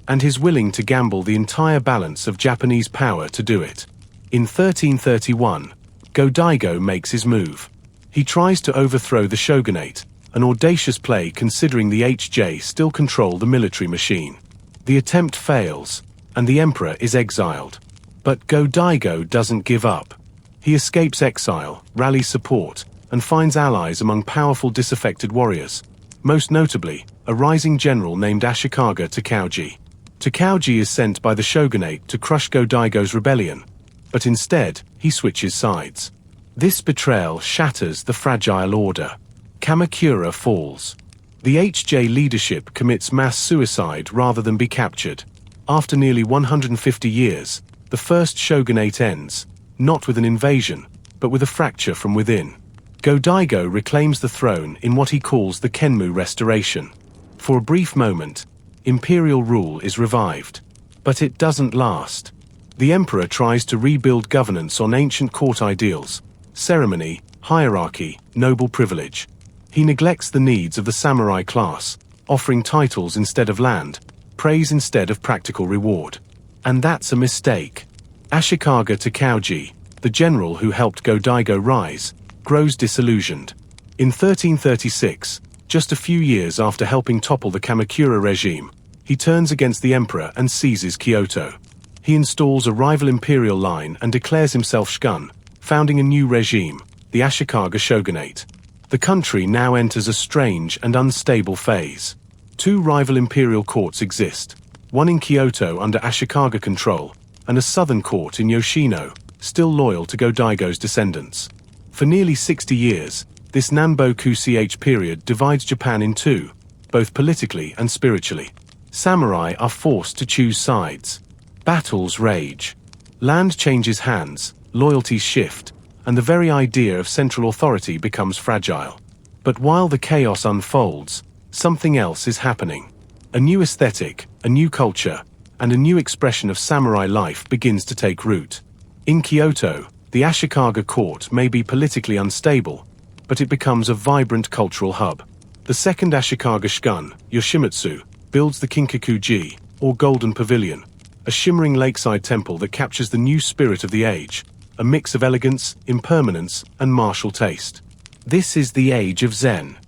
And he's willing to gamble the entire balance of Japanese power to do it. In 1331, Go-Daigo makes his move. He tries to overthrow the shogunate, an audacious play considering the HJ still control the military machine. The attempt fails, and the emperor is exiled. But Go-Daigo doesn't give up. He escapes exile, rallies support, and finds allies among powerful disaffected warriors. Most notably, a rising general named Ashikaga Takauji. Takauji is sent by the shogunate to crush Go-Daigo's rebellion, but instead, he switches sides. This betrayal shatters the fragile order. Kamakura falls. The HJ leadership commits mass suicide rather than be captured. After nearly 150 years, the first shogunate ends, not with an invasion, but with a fracture from within. Go-Daigo reclaims the throne in what he calls the Kenmu Restoration. For a brief moment, imperial rule is revived. But it doesn't last. The emperor tries to rebuild governance on ancient court ideals: ceremony, hierarchy, noble privilege. He neglects the needs of the samurai class, offering titles instead of land, praise instead of practical reward. And that's a mistake. Ashikaga Takauji, The general who helped Go-Daigo rise grows disillusioned. In 1336, just a few years after helping topple the Kamakura regime, he turns against the emperor and seizes Kyoto. He installs a rival imperial line and declares himself shogun, founding a new regime, the Ashikaga shogunate. The country now enters a strange and unstable phase. Two rival imperial courts exist, one in Kyoto under Ashikaga control, and a southern court in Yoshino, still loyal to Go-Daigo's descendants. For nearly 60 years, this Nanboku-ch period divides Japan in two, both politically and spiritually. Samurai are forced to choose sides. Battles rage. Land changes hands, loyalties shift, and the very idea of central authority becomes fragile. But while the chaos unfolds, something else is happening. A new aesthetic, a new culture, and a new expression of samurai life begins to take root. In Kyoto, the Ashikaga court may be politically unstable, but it becomes a vibrant cultural hub. The second Ashikaga shogun, Yoshimitsu, builds the Kinkaku-ji, or Golden Pavilion, a shimmering lakeside temple that captures the new spirit of the age, a mix of elegance, impermanence, and martial taste. This is the age of Zen.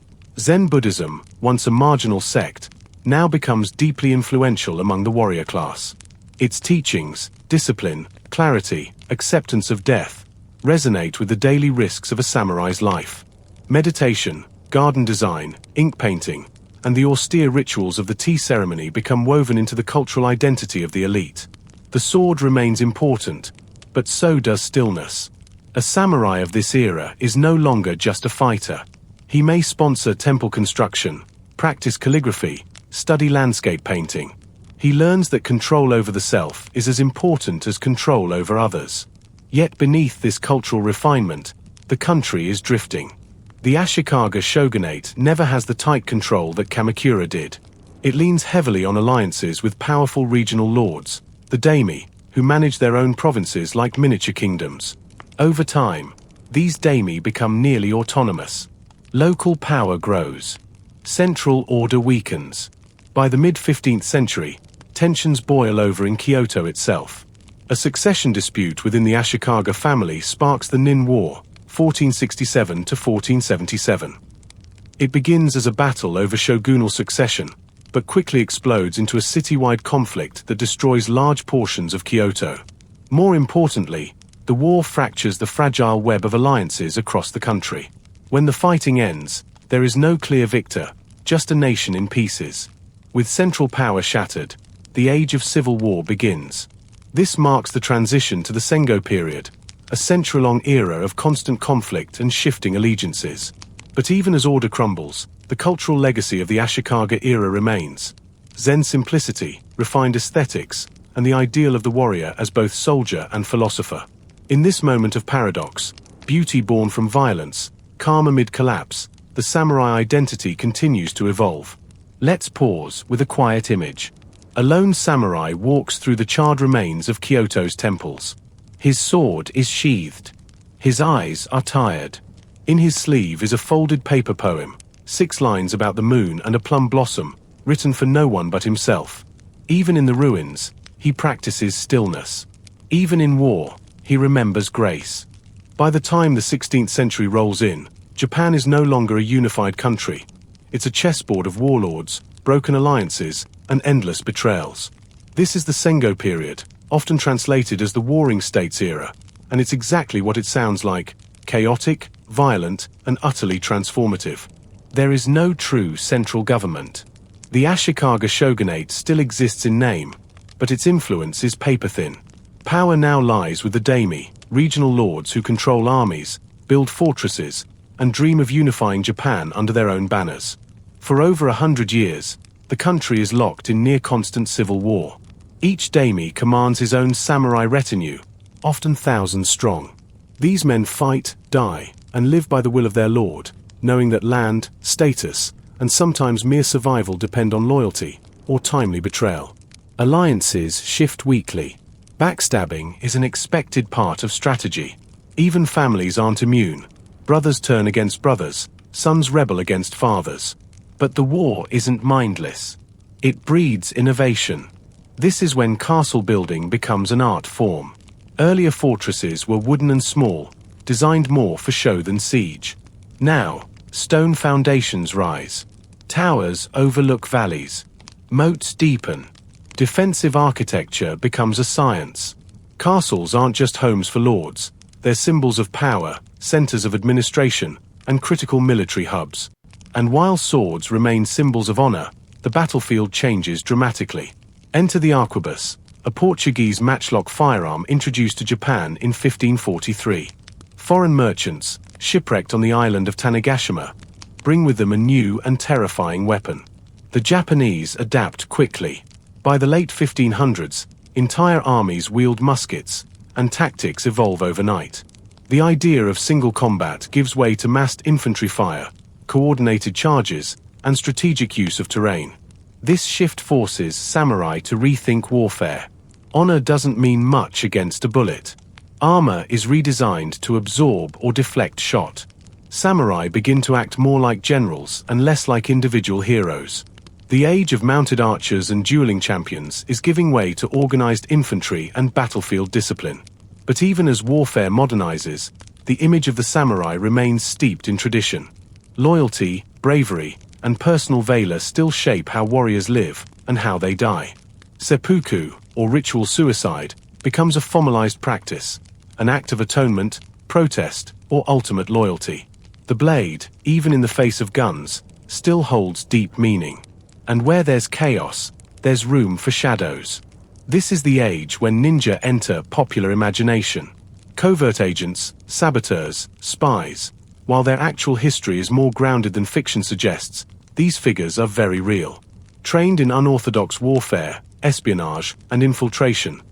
Zen Buddhism, once a marginal sect, now becomes deeply influential among the warrior class. Its teachings, discipline, clarity, acceptance of death, resonate with the daily risks of a samurai's life. Meditation, garden design, ink painting, and the austere rituals of the tea ceremony become woven into the cultural identity of the elite. The sword remains important, but so does stillness. A samurai of this era is no longer just a fighter. He may sponsor temple construction, practice calligraphy, study landscape painting. He learns that control over the self is as important as control over others. Yet beneath this cultural refinement, the country is drifting. The Ashikaga shogunate never has the tight control that Kamakura did. It leans heavily on alliances with powerful regional lords, the daimi, who manage their own provinces like miniature kingdoms. Over time, these daimi become nearly autonomous. Local power grows. Central order weakens. By the mid-15th century, tensions boil over in Kyoto itself. A succession dispute within the Ashikaga family sparks the Nin War, 1467 to 1477. It begins as a battle over shogunal succession, but quickly explodes into a citywide conflict that destroys large portions of Kyoto. More importantly, the war fractures the fragile web of alliances across the country. When the fighting ends, there is no clear victor, just a nation in pieces. With central power shattered, the age of civil war begins. This marks the transition to the Sengo period, a century-long era of constant conflict and shifting allegiances. But even as order crumbles, the cultural legacy of the Ashikaga era remains. Zen simplicity, refined aesthetics, and the ideal of the warrior as both soldier and philosopher. In this moment of paradox, beauty born from violence, calm amid collapse, the samurai identity continues to evolve. Let's pause with a quiet image. A lone samurai walks through the charred remains of Kyoto's temples. His sword is sheathed. His eyes are tired. In his sleeve is a folded paper poem, 6 lines about the moon and a plum blossom, written for no one but himself. Even in the ruins, he practices stillness. Even in war, he remembers grace. By the time the 16th century rolls in, Japan is no longer a unified country. It's a chessboard of warlords, broken alliances, and endless betrayals. This is the Sengo period, often translated as the Warring States era, and it's exactly what it sounds like: chaotic, violent, and utterly transformative. There is no true central government. The Ashikaga shogunate still exists in name, but its influence is paper-thin. Power now lies with the daimi, regional lords who control armies, build fortresses, and dream of unifying Japan under their own banners. For over 100 years, the country is locked in near-constant civil war. Each daimi commands his own samurai retinue, often thousands strong. These men fight, die, and live by the will of their lord, knowing that land, status, and sometimes mere survival depend on loyalty or timely betrayal. Alliances shift weekly. Backstabbing is an expected part of strategy. Even families aren't immune. Brothers turn against brothers, sons rebel against fathers. But the war isn't mindless. It breeds innovation. This is when castle building becomes an art form. Earlier fortresses were wooden and small, designed more for show than siege. Now, stone foundations rise. Towers overlook valleys. Moats deepen. Defensive architecture becomes a science. Castles aren't just homes for lords. They're symbols of power, centers of administration, and critical military hubs. And while swords remain symbols of honor, the battlefield changes dramatically. Enter the arquebus, a Portuguese matchlock firearm introduced to Japan in 1543. Foreign merchants, shipwrecked on the island of Tanegashima, bring with them a new and terrifying weapon. The Japanese adapt quickly. By the late 1500s, entire armies wield muskets, and tactics evolve overnight. The idea of single combat gives way to massed infantry fire, coordinated charges, and strategic use of terrain. This shift forces samurai to rethink warfare. Honor doesn't mean much against a bullet. Armor is redesigned to absorb or deflect shot. Samurai begin to act more like generals and less like individual heroes. The age of mounted archers and dueling champions is giving way to organized infantry and battlefield discipline. But even as warfare modernizes, the image of the samurai remains steeped in tradition. Loyalty, bravery, and personal valor still shape how warriors live and how they die. Seppuku, or ritual suicide, becomes a formalized practice, an act of atonement, protest, or ultimate loyalty. The blade, even in the face of guns, still holds deep meaning. And where there's chaos, there's room for shadows. This is the age when ninja enter popular imagination. Covert agents, saboteurs, spies. While their actual history is more grounded than fiction suggests, these figures are very real. Trained in unorthodox warfare, espionage, and infiltration,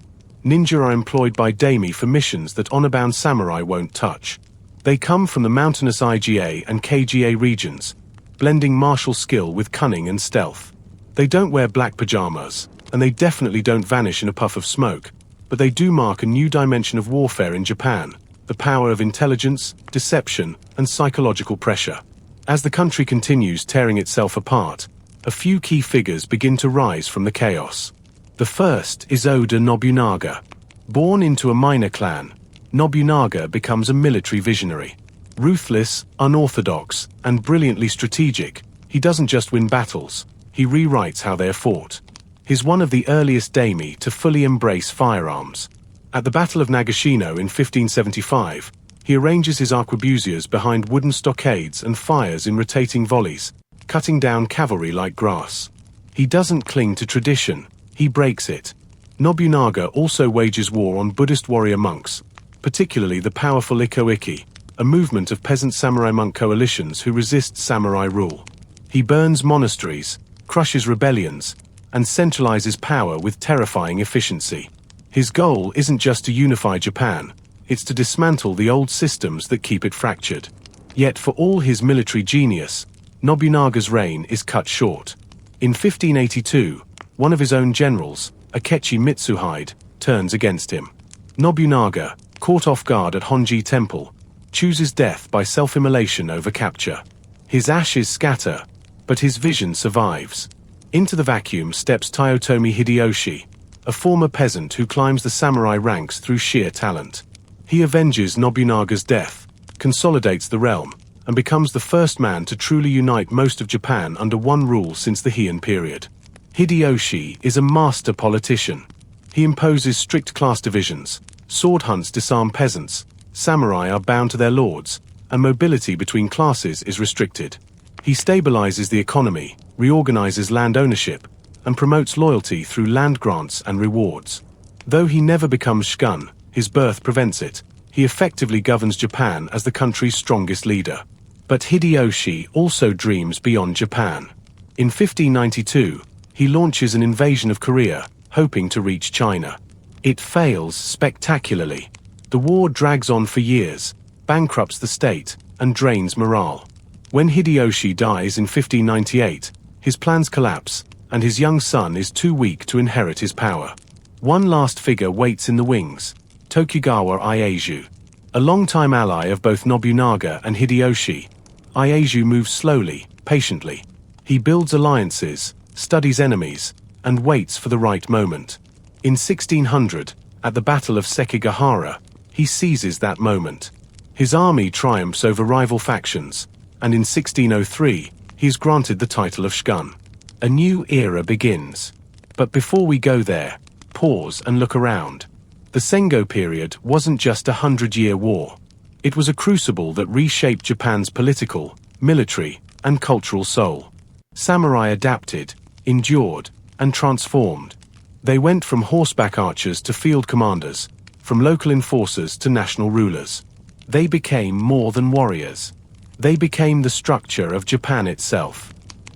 ninja are employed by daimyo for missions that honor-bound samurai won't touch. They come from the mountainous IGA and KGA regions, blending martial skill with cunning and stealth. They don't wear black pajamas, and they definitely don't vanish in a puff of smoke, but they do mark a new dimension of warfare in Japan, the power of intelligence, deception, and psychological pressure. As the country continues tearing itself apart, a few key figures begin to rise from the chaos. The first is Oda Nobunaga. Born into a minor clan, Nobunaga becomes a military visionary. Ruthless, unorthodox, and brilliantly strategic, he doesn't just win battles, he rewrites how they are fought. He's one of the earliest daimyo to fully embrace firearms. At the Battle of Nagashino in 1575, he arranges his arquebusiers behind wooden stockades and fires in rotating volleys, cutting down cavalry like grass. He doesn't cling to tradition, he breaks it. Nobunaga also wages war on Buddhist warrior monks, particularly the powerful Iko-Iki, a movement of peasant samurai monk coalitions who resist samurai rule. He burns monasteries, crushes rebellions, and centralizes power with terrifying efficiency. His goal isn't just to unify Japan, it's to dismantle the old systems that keep it fractured. Yet for all his military genius, Nobunaga's reign is cut short. In 1582, one of his own generals, Akechi Mitsuhide, turns against him. Nobunaga, caught off guard at Honji Temple, chooses death by self-immolation over capture. His ashes scatter, but his vision survives. Into the vacuum steps Toyotomi Hideyoshi, a former peasant who climbs the samurai ranks through sheer talent. He avenges Nobunaga's death, consolidates the realm, and becomes the first man to truly unite most of Japan under one rule since the Heian period. Hideyoshi is a master politician. He imposes strict class divisions, sword hunts disarm peasants, samurai are bound to their lords, and mobility between classes is restricted. He stabilizes the economy, reorganizes land ownership, and promotes loyalty through land grants and rewards. Though he never becomes shogun, his birth prevents it. He effectively governs Japan as the country's strongest leader. But Hideyoshi also dreams beyond Japan. In 1592, he launches an invasion of Korea, hoping to reach China. It fails spectacularly. The war drags on for years, bankrupts the state, and drains morale. When Hideyoshi dies in 1598, his plans collapse, and his young son is too weak to inherit his power. One last figure waits in the wings, Tokugawa Ieyasu. A longtime ally of both Nobunaga and Hideyoshi, Ieyasu moves slowly, patiently. He builds alliances, studies enemies, and waits for the right moment. In 1600, At the Battle of Sekigahara, he seizes that moment. His army triumphs over rival factions, and in 1603, he is granted the title of shogun. A new era begins. But before we go there, pause and look around. The Sengo period wasn't just a 100-year war. It was a crucible that reshaped Japan's political, military, and cultural soul. Samurai adapted, endured, and transformed. They went from horseback archers to field commanders, from local enforcers to national rulers. They became more than warriors. They became the structure of Japan itself.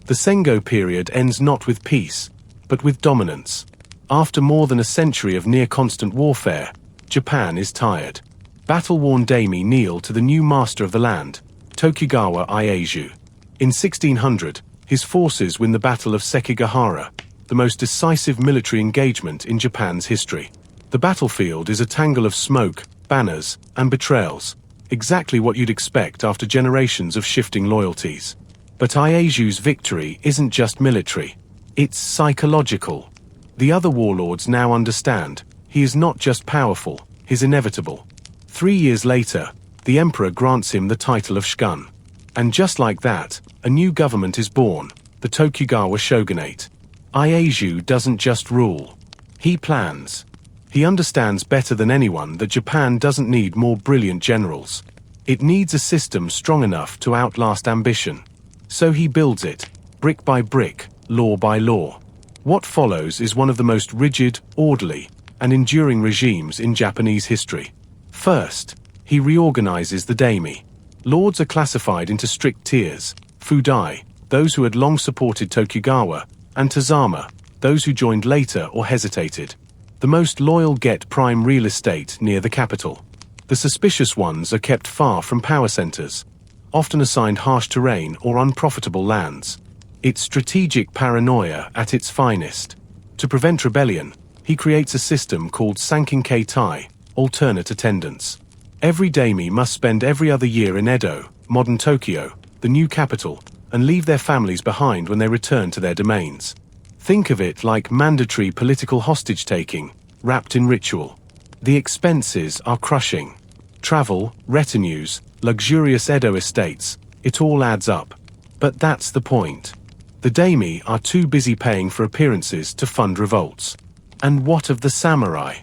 The Sengo period ends not with peace, but with dominance. After more than a century of near-constant warfare, Japan is tired. Battle-worn daimyo kneel to the new master of the land, Tokugawa Ieyasu. In 1600, his forces win the Battle of Sekigahara, the most decisive military engagement in Japan's history. The battlefield is a tangle of smoke, banners, and betrayals, exactly what you'd expect after generations of shifting loyalties. But Ieyasu's victory isn't just military. It's psychological. The other warlords now understand, he is not just powerful, he's inevitable. 3 years later, the emperor grants him the title of shogun. And just like that, a new government is born, the Tokugawa shogunate. Ieyasu doesn't just rule. He plans. He understands better than anyone that Japan doesn't need more brilliant generals. It needs a system strong enough to outlast ambition. So he builds it, brick by brick, law by law. What follows is one of the most rigid, orderly, and enduring regimes in Japanese history. First, he reorganizes the daimyo. Lords are classified into strict tiers: Fudai, those who had long supported Tokugawa, and Tazama, those who joined later or hesitated. The most loyal get prime real estate near the capital. The suspicious ones are kept far from power centers, often assigned harsh terrain or unprofitable lands. It's strategic paranoia at its finest. To prevent rebellion, he creates a system called Sankinkei Tai, alternate attendance. Every daimyo must spend every other year in Edo, modern Tokyo, the new capital, and leave their families behind when they return to their domains. Think of it like mandatory political hostage-taking, wrapped in ritual. The expenses are crushing. Travel, retinues, luxurious Edo estates, it all adds up. But that's the point. The daimyo are too busy paying for appearances to fund revolts. And what of the samurai?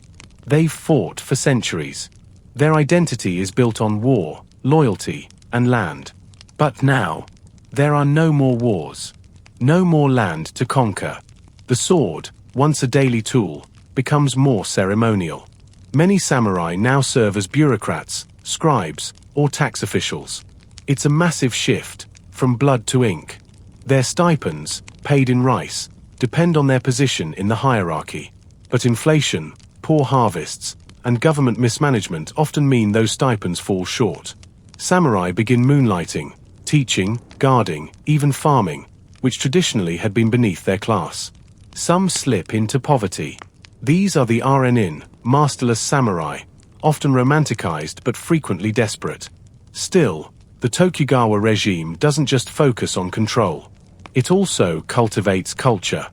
They've fought for centuries. Their identity is built on war, loyalty, and land. But now, there are no more wars. No more land to conquer. The sword, once a daily tool, becomes more ceremonial. Many samurai now serve as bureaucrats, scribes, or tax officials. It's a massive shift, from blood to ink. Their stipends, paid in rice, depend on their position in the hierarchy. But inflation, poor harvests, and government mismanagement often mean those stipends fall short. Samurai begin moonlighting, teaching, guarding, even farming, which traditionally had been beneath their class. Some slip into poverty. These are the RNin, masterless samurai, often romanticized but frequently desperate. Still, the Tokugawa regime doesn't just focus on control. It also cultivates culture.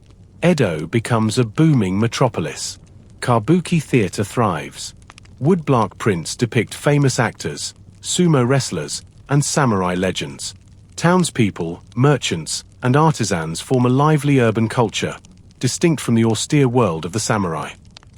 Edo becomes a booming metropolis. Kabuki theater thrives. Woodblock prints depict famous actors, sumo wrestlers, and samurai legends. Townspeople, merchants, and artisans form a lively urban culture, distinct from the austere world of the samurai.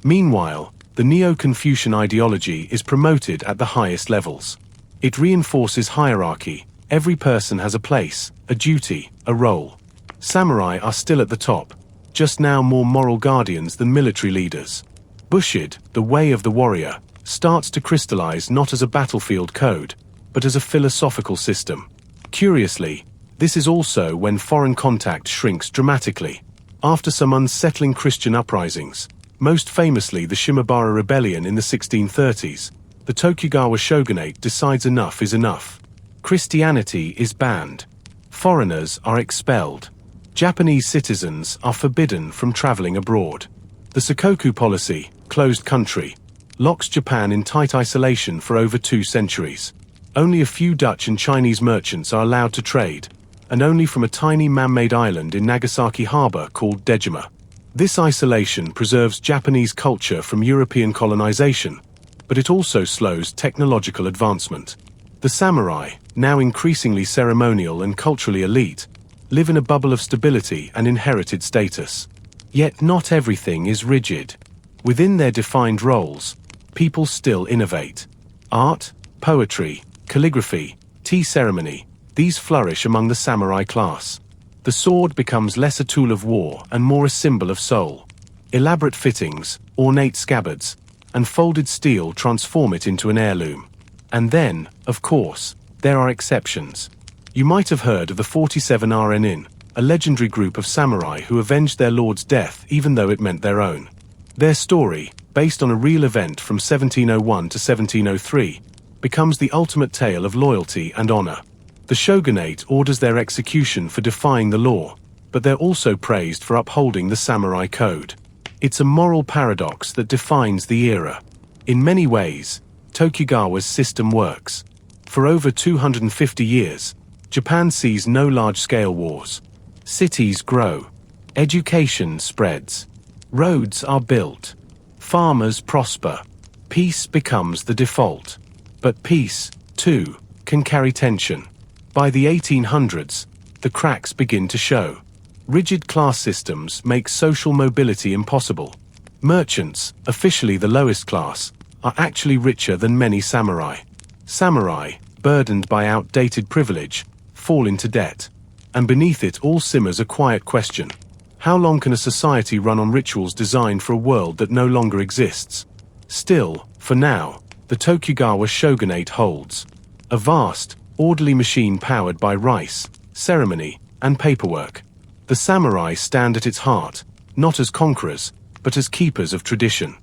Meanwhile, the Neo-Confucian ideology is promoted at the highest levels. It reinforces hierarchy. Every person has a place, a duty, a role. Samurai are still at the top, just now more moral guardians than military leaders. Bushido, the way of the warrior, starts to crystallize not as a battlefield code, but as a philosophical system. Curiously, this is also when foreign contact shrinks dramatically. After some unsettling Christian uprisings, most famously the Shimabara Rebellion in the 1630s, the Tokugawa shogunate decides enough is enough. Christianity is banned. Foreigners are expelled. Japanese citizens are forbidden from traveling abroad. The Sakoku policy, closed country, locks Japan in tight isolation for over 2 centuries. Only a few Dutch and Chinese merchants are allowed to trade, and only from a tiny man-made island in Nagasaki harbor called Dejima. This isolation preserves Japanese culture from European colonization, but it also slows technological advancement. The samurai, now increasingly ceremonial and culturally elite, live in a bubble of stability and inherited status. Yet not everything is rigid. Within their defined roles, people still innovate. Art, poetry, calligraphy, tea ceremony, these flourish among the samurai class. The sword becomes less a tool of war and more a symbol of soul. Elaborate fittings, ornate scabbards, and folded steel transform it into an heirloom. And then, of course, there are exceptions. You might have heard of the 47 Renin, a legendary group of samurai who avenged their lord's death even though it meant their own. Their story, based on a real event from 1701 to 1703, becomes the ultimate tale of loyalty and honor. The shogunate orders their execution for defying the law, but they're also praised for upholding the samurai code. It's a moral paradox that defines the era. In many ways, Tokugawa's system works. For over 250 years, Japan sees no large-scale wars. Cities grow. Education spreads. Roads are built. Farmers prosper. Peace becomes the default. But peace, too, can carry tension. By the 1800s, the cracks begin to show. Rigid class systems make social mobility impossible. Merchants, officially the lowest class, are actually richer than many samurai. Samurai, burdened by outdated privilege, fall into debt. And beneath it all simmers a quiet question. How long can a society run on rituals designed for a world that no longer exists? Still, for now, the Tokugawa shogunate holds. A vast, orderly machine powered by rice, ceremony, and paperwork. The samurai stand at its heart, not as conquerors, but as keepers of tradition.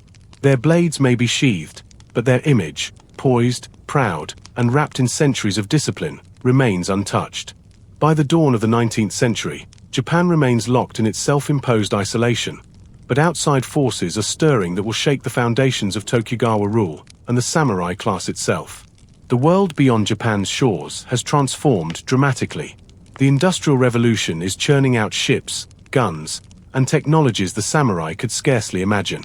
Their blades may be sheathed, but their image, poised, proud, and wrapped in centuries of discipline, remains untouched. By the dawn of the 19th century, Japan remains locked in its self-imposed isolation, but outside forces are stirring that will shake the foundations of Tokugawa rule and the samurai class itself. The world beyond Japan's shores has transformed dramatically. The Industrial Revolution is churning out ships, guns, and technologies the samurai could scarcely imagine.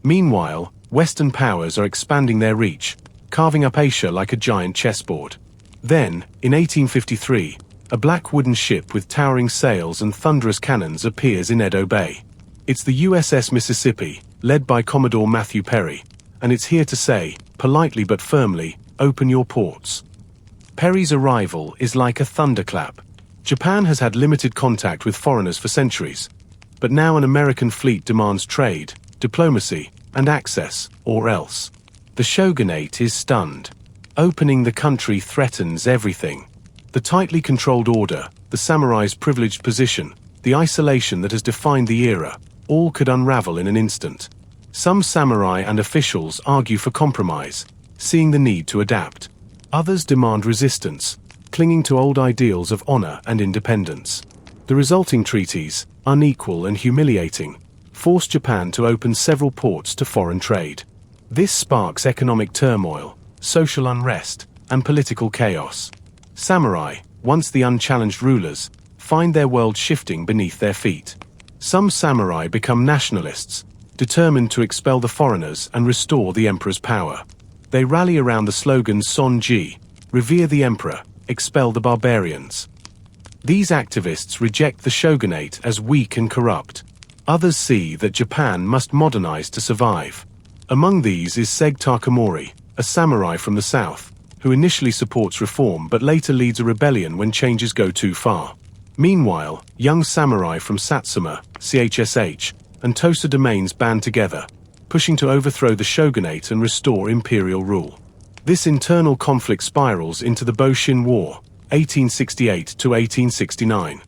Meanwhile, Western powers are expanding their reach, carving up Asia like a giant chessboard. Then, in 1853, a black wooden ship with towering sails and thunderous cannons appears in Edo Bay. It's the USS Mississippi, led by Commodore Matthew Perry, and it's here to say, politely but firmly, open your ports. Perry's arrival is like a thunderclap. Japan has had limited contact with foreigners for centuries, but now an American fleet demands trade, diplomacy, and access, or else. The shogunate is stunned. Opening the country threatens everything. The tightly controlled order, the samurai's privileged position, the isolation that has defined the era, all could unravel in an instant. Some samurai and officials argue for compromise, seeing the need to adapt. Others demand resistance, clinging to old ideals of honor and independence. The resulting treaties, unequal and humiliating, force Japan to open several ports to foreign trade. This sparks economic turmoil, social unrest, and political chaos. Samurai, once the unchallenged rulers, find their world shifting beneath their feet. Some samurai become nationalists, determined to expel the foreigners and restore the emperor's power. They rally around the slogan Sonji, revere the emperor, expel the barbarians. These activists reject the shogunate as weak and corrupt. Others see that Japan must modernize to survive. Among these is Seg Takamori, a samurai from the south, who initially supports reform but later leads a rebellion when changes go too far. Meanwhile, young samurai from Satsuma, CHSH, and Tosa domains band together, pushing to overthrow the shogunate and restore imperial rule. This internal conflict spirals into the Boshin War, 1868 to 1869.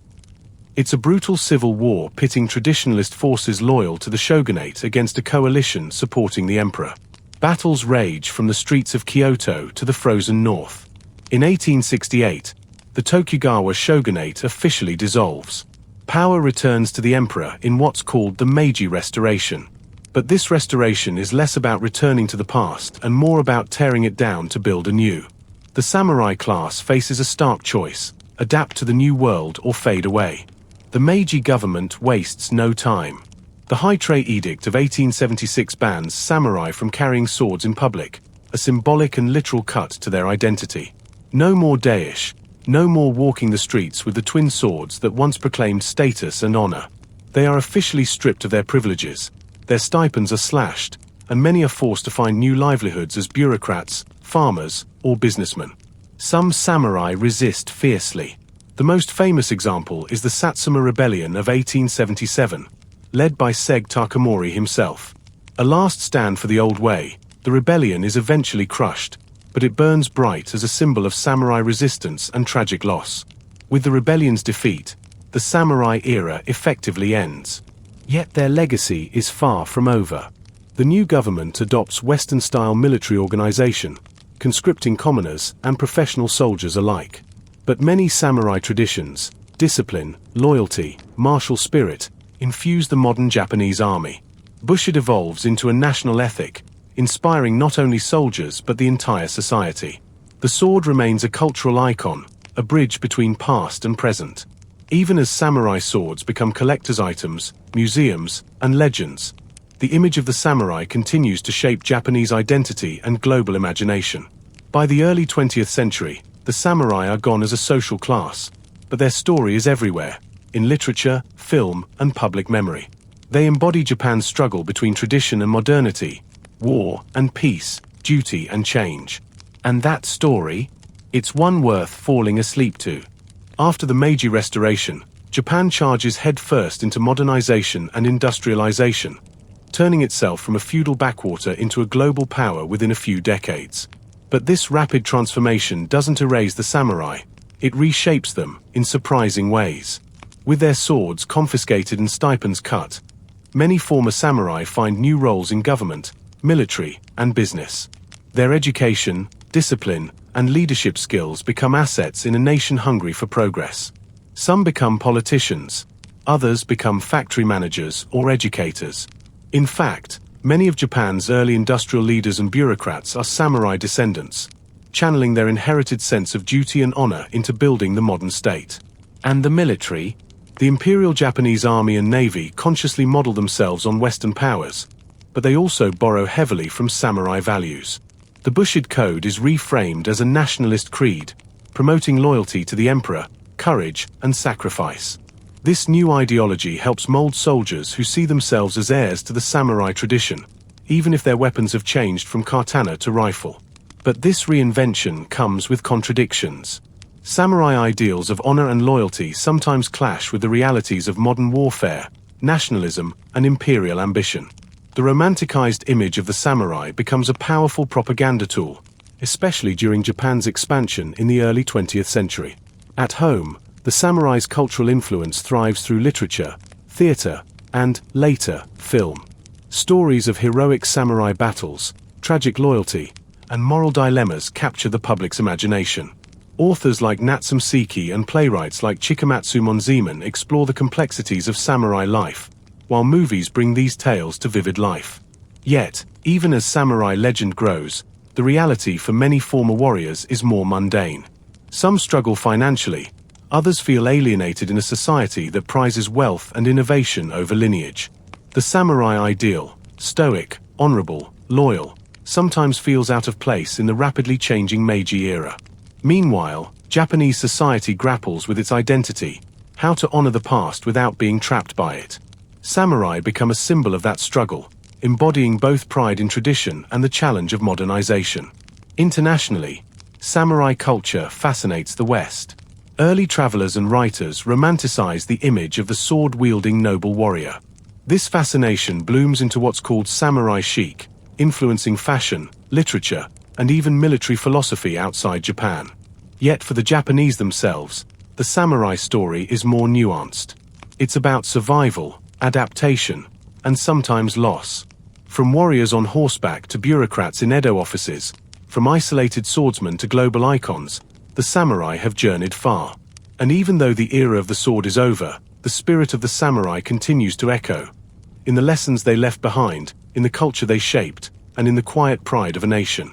It's a brutal civil war pitting traditionalist forces loyal to the shogunate against a coalition supporting the emperor. Battles rage from the streets of Kyoto to the frozen north. In 1868, the Tokugawa shogunate officially dissolves. Power returns to the emperor in what's called the Meiji Restoration. But this restoration is less about returning to the past and more about tearing it down to build anew. The samurai class faces a stark choice: adapt to the new world or fade away. The Meiji government wastes no time. The High Tray Edict of 1876 bans samurai from carrying swords in public, a symbolic and literal cut to their identity. No more deish, no more walking the streets with the twin swords that once proclaimed status and honor. They are officially stripped of their privileges, their stipends are slashed, and many are forced to find new livelihoods as bureaucrats, farmers, or businessmen. Some samurai resist fiercely. The most famous example is the Satsuma Rebellion of 1877, led by Seg Takamori himself. A last stand for the old way, the rebellion is eventually crushed, but it burns bright as a symbol of samurai resistance and tragic loss. With the rebellion's defeat, the samurai era effectively ends. Yet their legacy is far from over. The new government adopts Western-style military organization, conscripting commoners and professional soldiers alike. But many samurai traditions, discipline, loyalty, martial spirit, infuse the modern Japanese army. Bushido evolves into a national ethic, inspiring not only soldiers but the entire society. The sword remains a cultural icon, a bridge between past and present. Even as samurai swords become collector's items, museums, and legends, the image of the samurai continues to shape Japanese identity and global imagination. By the early 20th century, the samurai are gone as a social class, but their story is everywhere, in literature, film, and public memory. They embody Japan's struggle between tradition and modernity, war and peace, duty and change. And that story? It's one worth falling asleep to. After the Meiji Restoration, Japan charges headfirst into modernization and industrialization, turning itself from a feudal backwater into a global power within a few decades. But this rapid transformation doesn't erase the samurai, it reshapes them in surprising ways. With their swords confiscated and stipends cut, many former samurai find new roles in government, military, and business. Their education, discipline, and leadership skills become assets in a nation hungry for progress. Some become politicians, others become factory managers or educators. In fact, many of Japan's early industrial leaders and bureaucrats are samurai descendants, channeling their inherited sense of duty and honor into building the modern state. And the military? The Imperial Japanese Army and Navy consciously model themselves on Western powers, but they also borrow heavily from samurai values. The Bushido Code is reframed as a nationalist creed, promoting loyalty to the emperor, courage, and sacrifice. This new ideology helps mold soldiers who see themselves as heirs to the samurai tradition, even if their weapons have changed from katana to rifle. But this reinvention comes with contradictions. Samurai ideals of honor and loyalty sometimes clash with the realities of modern warfare, nationalism, and imperial ambition. The romanticized image of the samurai becomes a powerful propaganda tool, especially during Japan's expansion in the early 20th century. At home, the samurai's cultural influence thrives through literature, theater, and, later, film. Stories of heroic samurai battles, tragic loyalty, and moral dilemmas capture the public's imagination. Authors like Natsume Seki and playwrights like Chikamatsu Monzemon explore the complexities of samurai life, while movies bring these tales to vivid life. Yet, even as samurai legend grows, the reality for many former warriors is more mundane. Some struggle financially, others feel alienated in a society that prizes wealth and innovation over lineage. The samurai ideal, stoic, honorable, loyal, sometimes feels out of place in the rapidly changing Meiji era. Meanwhile, Japanese society grapples with its identity, how to honor the past without being trapped by it. Samurai become a symbol of that struggle, embodying both pride in tradition and the challenge of modernization. Internationally, samurai culture fascinates the West. Early travelers and writers romanticize the image of the sword-wielding noble warrior. This fascination blooms into what's called samurai chic, influencing fashion, literature, and even military philosophy outside Japan. Yet for the Japanese themselves, the samurai story is more nuanced. It's about survival, adaptation, and sometimes loss. From warriors on horseback to bureaucrats in Edo offices, from isolated swordsmen to global icons, the samurai have journeyed far. And even though the era of the sword is over, the spirit of the samurai continues to echo. In the lessons they left behind, in the culture they shaped, and in the quiet pride of a nation.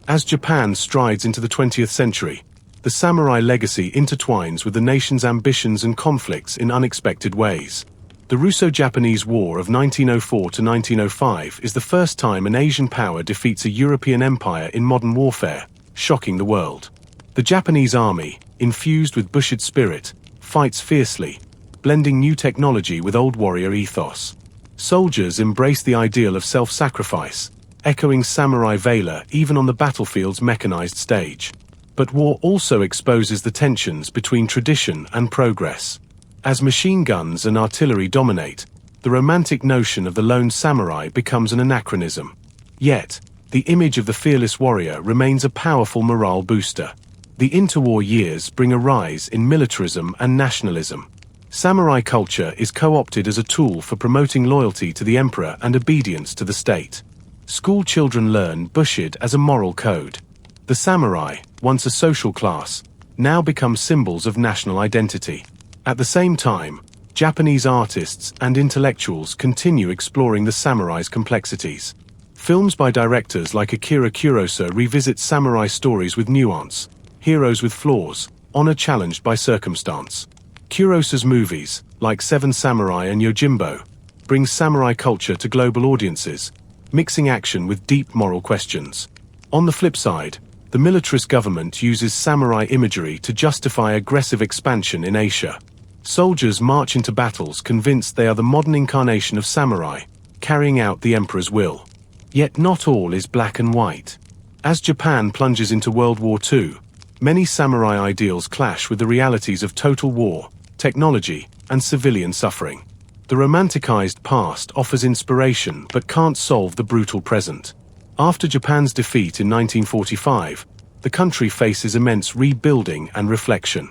As Japan strides into the 20th century, the samurai legacy intertwines with the nation's ambitions and conflicts in unexpected ways. The The Russo-Japanese War of 1904 to 1905 is the first time an Asian power defeats a European empire in modern warfare, shocking the world. The Japanese army, infused with Bushido spirit, fights fiercely, blending new technology with old warrior ethos. Soldiers embrace the ideal of self-sacrifice, echoing samurai valor even on the battlefield's mechanized stage. But war also exposes the tensions between tradition and progress. As machine guns and artillery dominate, the romantic notion of the lone samurai becomes an anachronism. Yet, the image of the fearless warrior remains a powerful morale booster. The interwar years bring a rise in militarism and nationalism. Samurai culture is co-opted as a tool for promoting loyalty to the emperor and obedience to the state. School children learn Bushido as a moral code. The samurai, once a social class, now become symbols of national identity. At the same time, Japanese artists and intellectuals continue exploring the samurai's complexities. Films by directors like Akira Kurosawa revisit samurai stories with nuance, heroes with flaws, honor challenged by circumstance. Kurosawa's movies, like Seven Samurai and Yojimbo, bring samurai culture to global audiences, mixing action with deep moral questions. On the flip side, the militarist government uses samurai imagery to justify aggressive expansion in Asia. Soldiers march into battles convinced they are the modern incarnation of samurai, carrying out the emperor's will. Yet not all is black and white. As Japan plunges into World War II, many samurai ideals clash with the realities of total war, technology, and civilian suffering. The romanticized past offers inspiration but can't solve the brutal present. After Japan's defeat in 1945, the country faces immense rebuilding and reflection.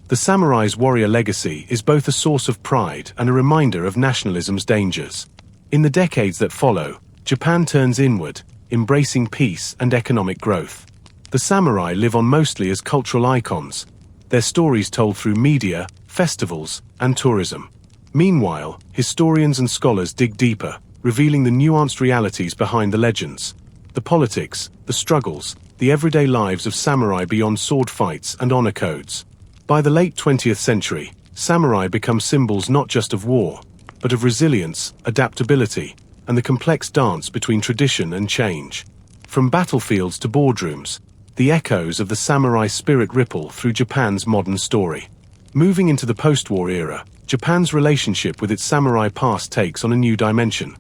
The samurai's warrior legacy is both a source of pride and a reminder of nationalism's dangers. In the decades that follow, Japan turns inward, embracing peace and economic growth. The samurai live on mostly as cultural icons, their stories told through media, festivals, and tourism. Meanwhile, historians and scholars dig deeper, revealing the nuanced realities behind the legends. The politics, the struggles, the everyday lives of samurai beyond sword fights and honor codes. By the late 20th century, samurai become symbols not just of war, but of resilience, adaptability, and the complex dance between tradition and change. From battlefields to boardrooms, the echoes of the samurai spirit ripple through Japan's modern story. Moving into the post-war era, Japan's relationship with its samurai past takes on a new dimension,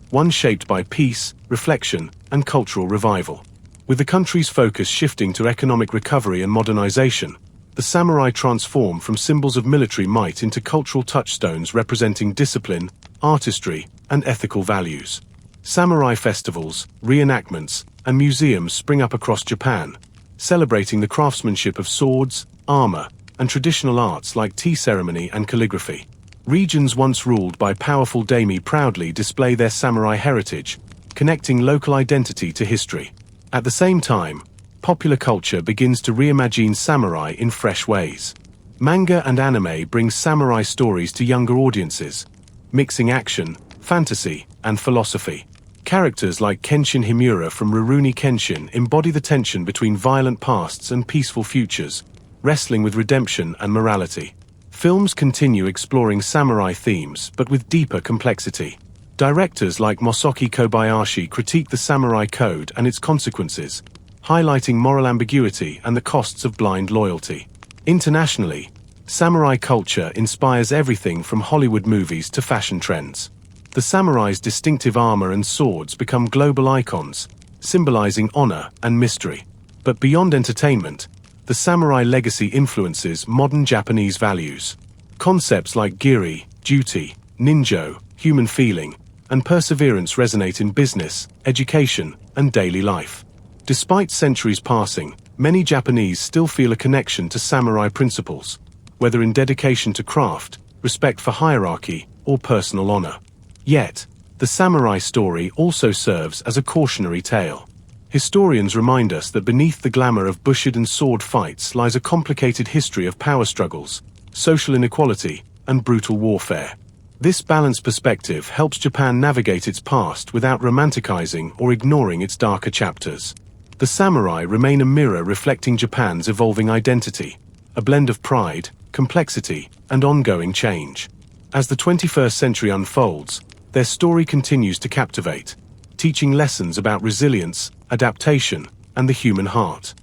one shaped by peace, reflection, and cultural revival. With the country's focus shifting to economic recovery and modernization, the samurai transform from symbols of military might into cultural touchstones representing discipline, artistry, and ethical values. Samurai festivals, reenactments, and museums spring up across Japan, celebrating the craftsmanship of swords, armor, and traditional arts like tea ceremony and calligraphy. Regions once ruled by powerful daimyo proudly display their samurai heritage, connecting local identity to history. At the same time, popular culture begins to reimagine samurai in fresh ways. Manga and anime bring samurai stories to younger audiences, mixing action, fantasy, and philosophy. Characters like Kenshin Himura from Rurouni Kenshin embody the tension between violent pasts and peaceful futures, wrestling with redemption and morality. Films continue exploring samurai themes, but with deeper complexity. Directors like Masaaki Kobayashi critique the samurai code and its consequences, highlighting moral ambiguity and the costs of blind loyalty. Internationally, samurai culture inspires everything from Hollywood movies to fashion trends. The samurai's distinctive armor and swords become global icons, symbolizing honor and mystery. But beyond entertainment, the samurai legacy influences modern Japanese values. Concepts like giri, duty, ninjo, human feeling, and perseverance resonate in business, education, and daily life. Despite centuries passing, many Japanese still feel a connection to samurai principles, whether in dedication to craft, respect for hierarchy, or personal honor. Yet, the samurai story also serves as a cautionary tale. Historians remind us that beneath the glamour of Bushido and sword fights lies a complicated history of power struggles, social inequality, and brutal warfare. This balanced perspective helps Japan navigate its past without romanticizing or ignoring its darker chapters. The samurai remain a mirror reflecting Japan's evolving identity, a blend of pride, complexity, and ongoing change. As the 21st century unfolds, their story continues to captivate, teaching lessons about resilience, adaptation, and the human heart.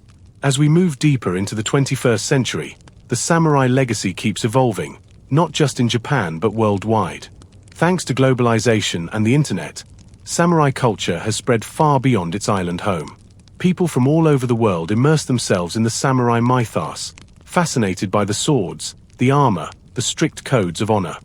As we move deeper into the 21st century, the samurai legacy keeps evolving, not just in Japan but worldwide. Thanks to globalization and the internet, samurai culture has spread far beyond its island home. People from all over the world immerse themselves in the samurai mythos, fascinated by the swords, the armor, the strict codes of honor.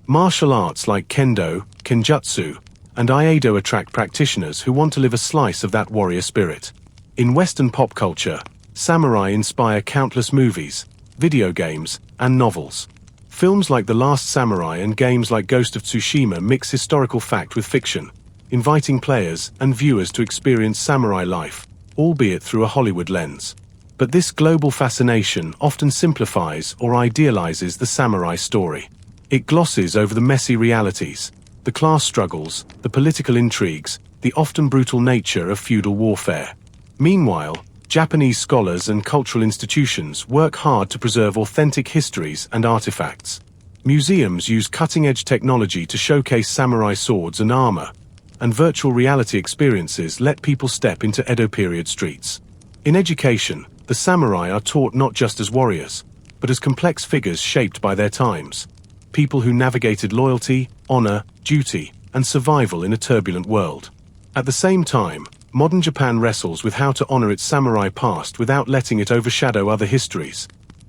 Martial arts like kendo, kenjutsu, and aikido attract practitioners who want to live a slice of that warrior spirit. In Western pop culture, samurai inspire countless movies, video games, and novels. Films like The Last Samurai and games like Ghost of Tsushima mix historical fact with fiction, inviting players and viewers to experience samurai life, albeit through a Hollywood lens. But this global fascination often simplifies or idealizes the samurai story. It glosses over the messy realities, the class struggles, the political intrigues, the often brutal nature of feudal warfare. Meanwhile, Japanese scholars and cultural institutions work hard to preserve authentic histories and artifacts. Museums use cutting-edge technology to showcase samurai swords and armor, and virtual reality experiences let people step into Edo period streets. In education, the samurai are taught not just as warriors, but as complex figures shaped by their times. People who navigated loyalty, honor, duty, and survival in a turbulent world. At the same time, modern Japan wrestles with how to honor its samurai past without letting it overshadow other histories,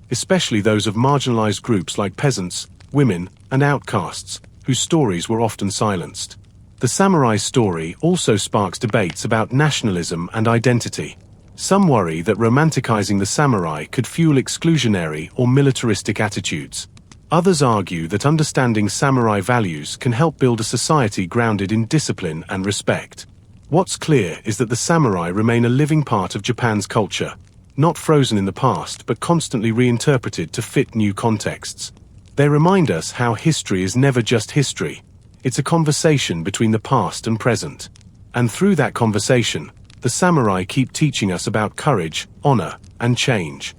especially those of marginalized groups like peasants, women, and outcasts, whose stories were often silenced. The samurai story also sparks debates about nationalism and identity. Some worry that romanticizing the samurai could fuel exclusionary or militaristic attitudes. Others argue that understanding samurai values can help build a society grounded in discipline and respect. What's clear is that the samurai remain a living part of Japan's culture, not frozen in the past but constantly reinterpreted to fit new contexts. They remind us how history is never just history. It's a conversation between the past and present. And through that conversation, the samurai keep teaching us about courage, honor, and change.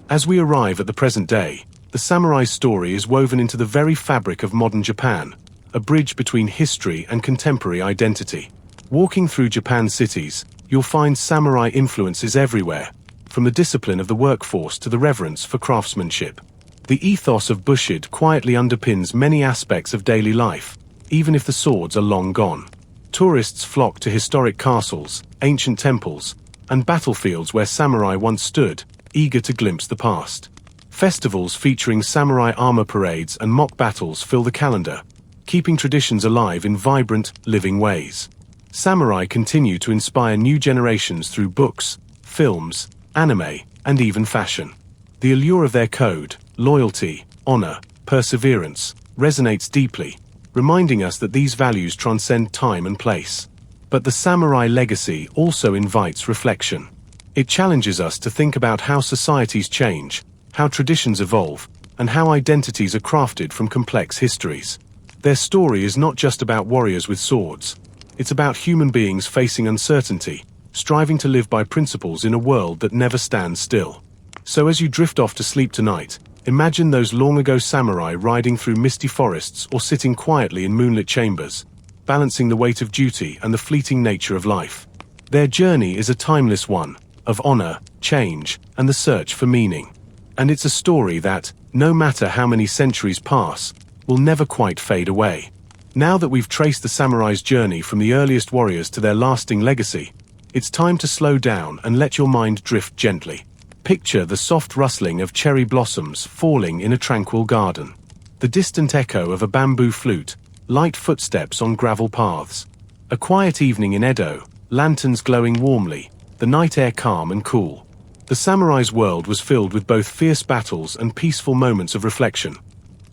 As we arrive at the present day, the samurai's story is woven into the very fabric of modern Japan, a bridge between history and contemporary identity. Walking through Japan's cities, you'll find samurai influences everywhere, from the discipline of the workforce to the reverence for craftsmanship. The ethos of Bushido quietly underpins many aspects of daily life, even if the swords are long gone. Tourists flock to historic castles, ancient temples, and battlefields where samurai once stood, eager to glimpse the past. Festivals featuring samurai armor parades and mock battles fill the calendar, keeping traditions alive in vibrant, living ways. Samurai continue to inspire new generations through books, films, anime, and even fashion. The allure of their code, loyalty, honor, perseverance, resonates deeply, reminding us that these values transcend time and place. But the samurai legacy also invites reflection. It challenges us to think about how societies change, how traditions evolve, and how identities are crafted from complex histories. Their story is not just about warriors with swords. It's about human beings facing uncertainty, striving to live by principles in a world that never stands still. So as you drift off to sleep tonight, imagine those long-ago samurai riding through misty forests or sitting quietly in moonlit chambers, balancing the weight of duty and the fleeting nature of life. Their journey is a timeless one, of honor, change, and the search for meaning. And it's a story that, no matter how many centuries pass, will never quite fade away. Now that we've traced the samurai's journey from the earliest warriors to their lasting legacy, it's time to slow down and let your mind drift gently. Picture the soft rustling of cherry blossoms falling in a tranquil garden, the distant echo of a bamboo flute, light footsteps on gravel paths. A quiet evening in Edo, lanterns glowing warmly, the night air calm and cool. The samurai's world was filled with both fierce battles and peaceful moments of reflection.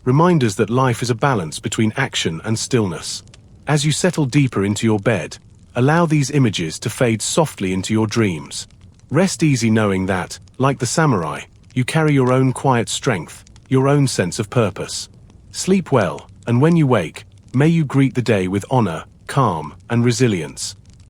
Reminders that life is a balance between action and stillness. As you settle deeper into your bed, allow these images to fade softly into your dreams. Rest easy knowing that, like the samurai, you carry your own quiet strength, your own sense of purpose. Sleep well, and when you wake, may you greet the day with honor, calm, and resilience.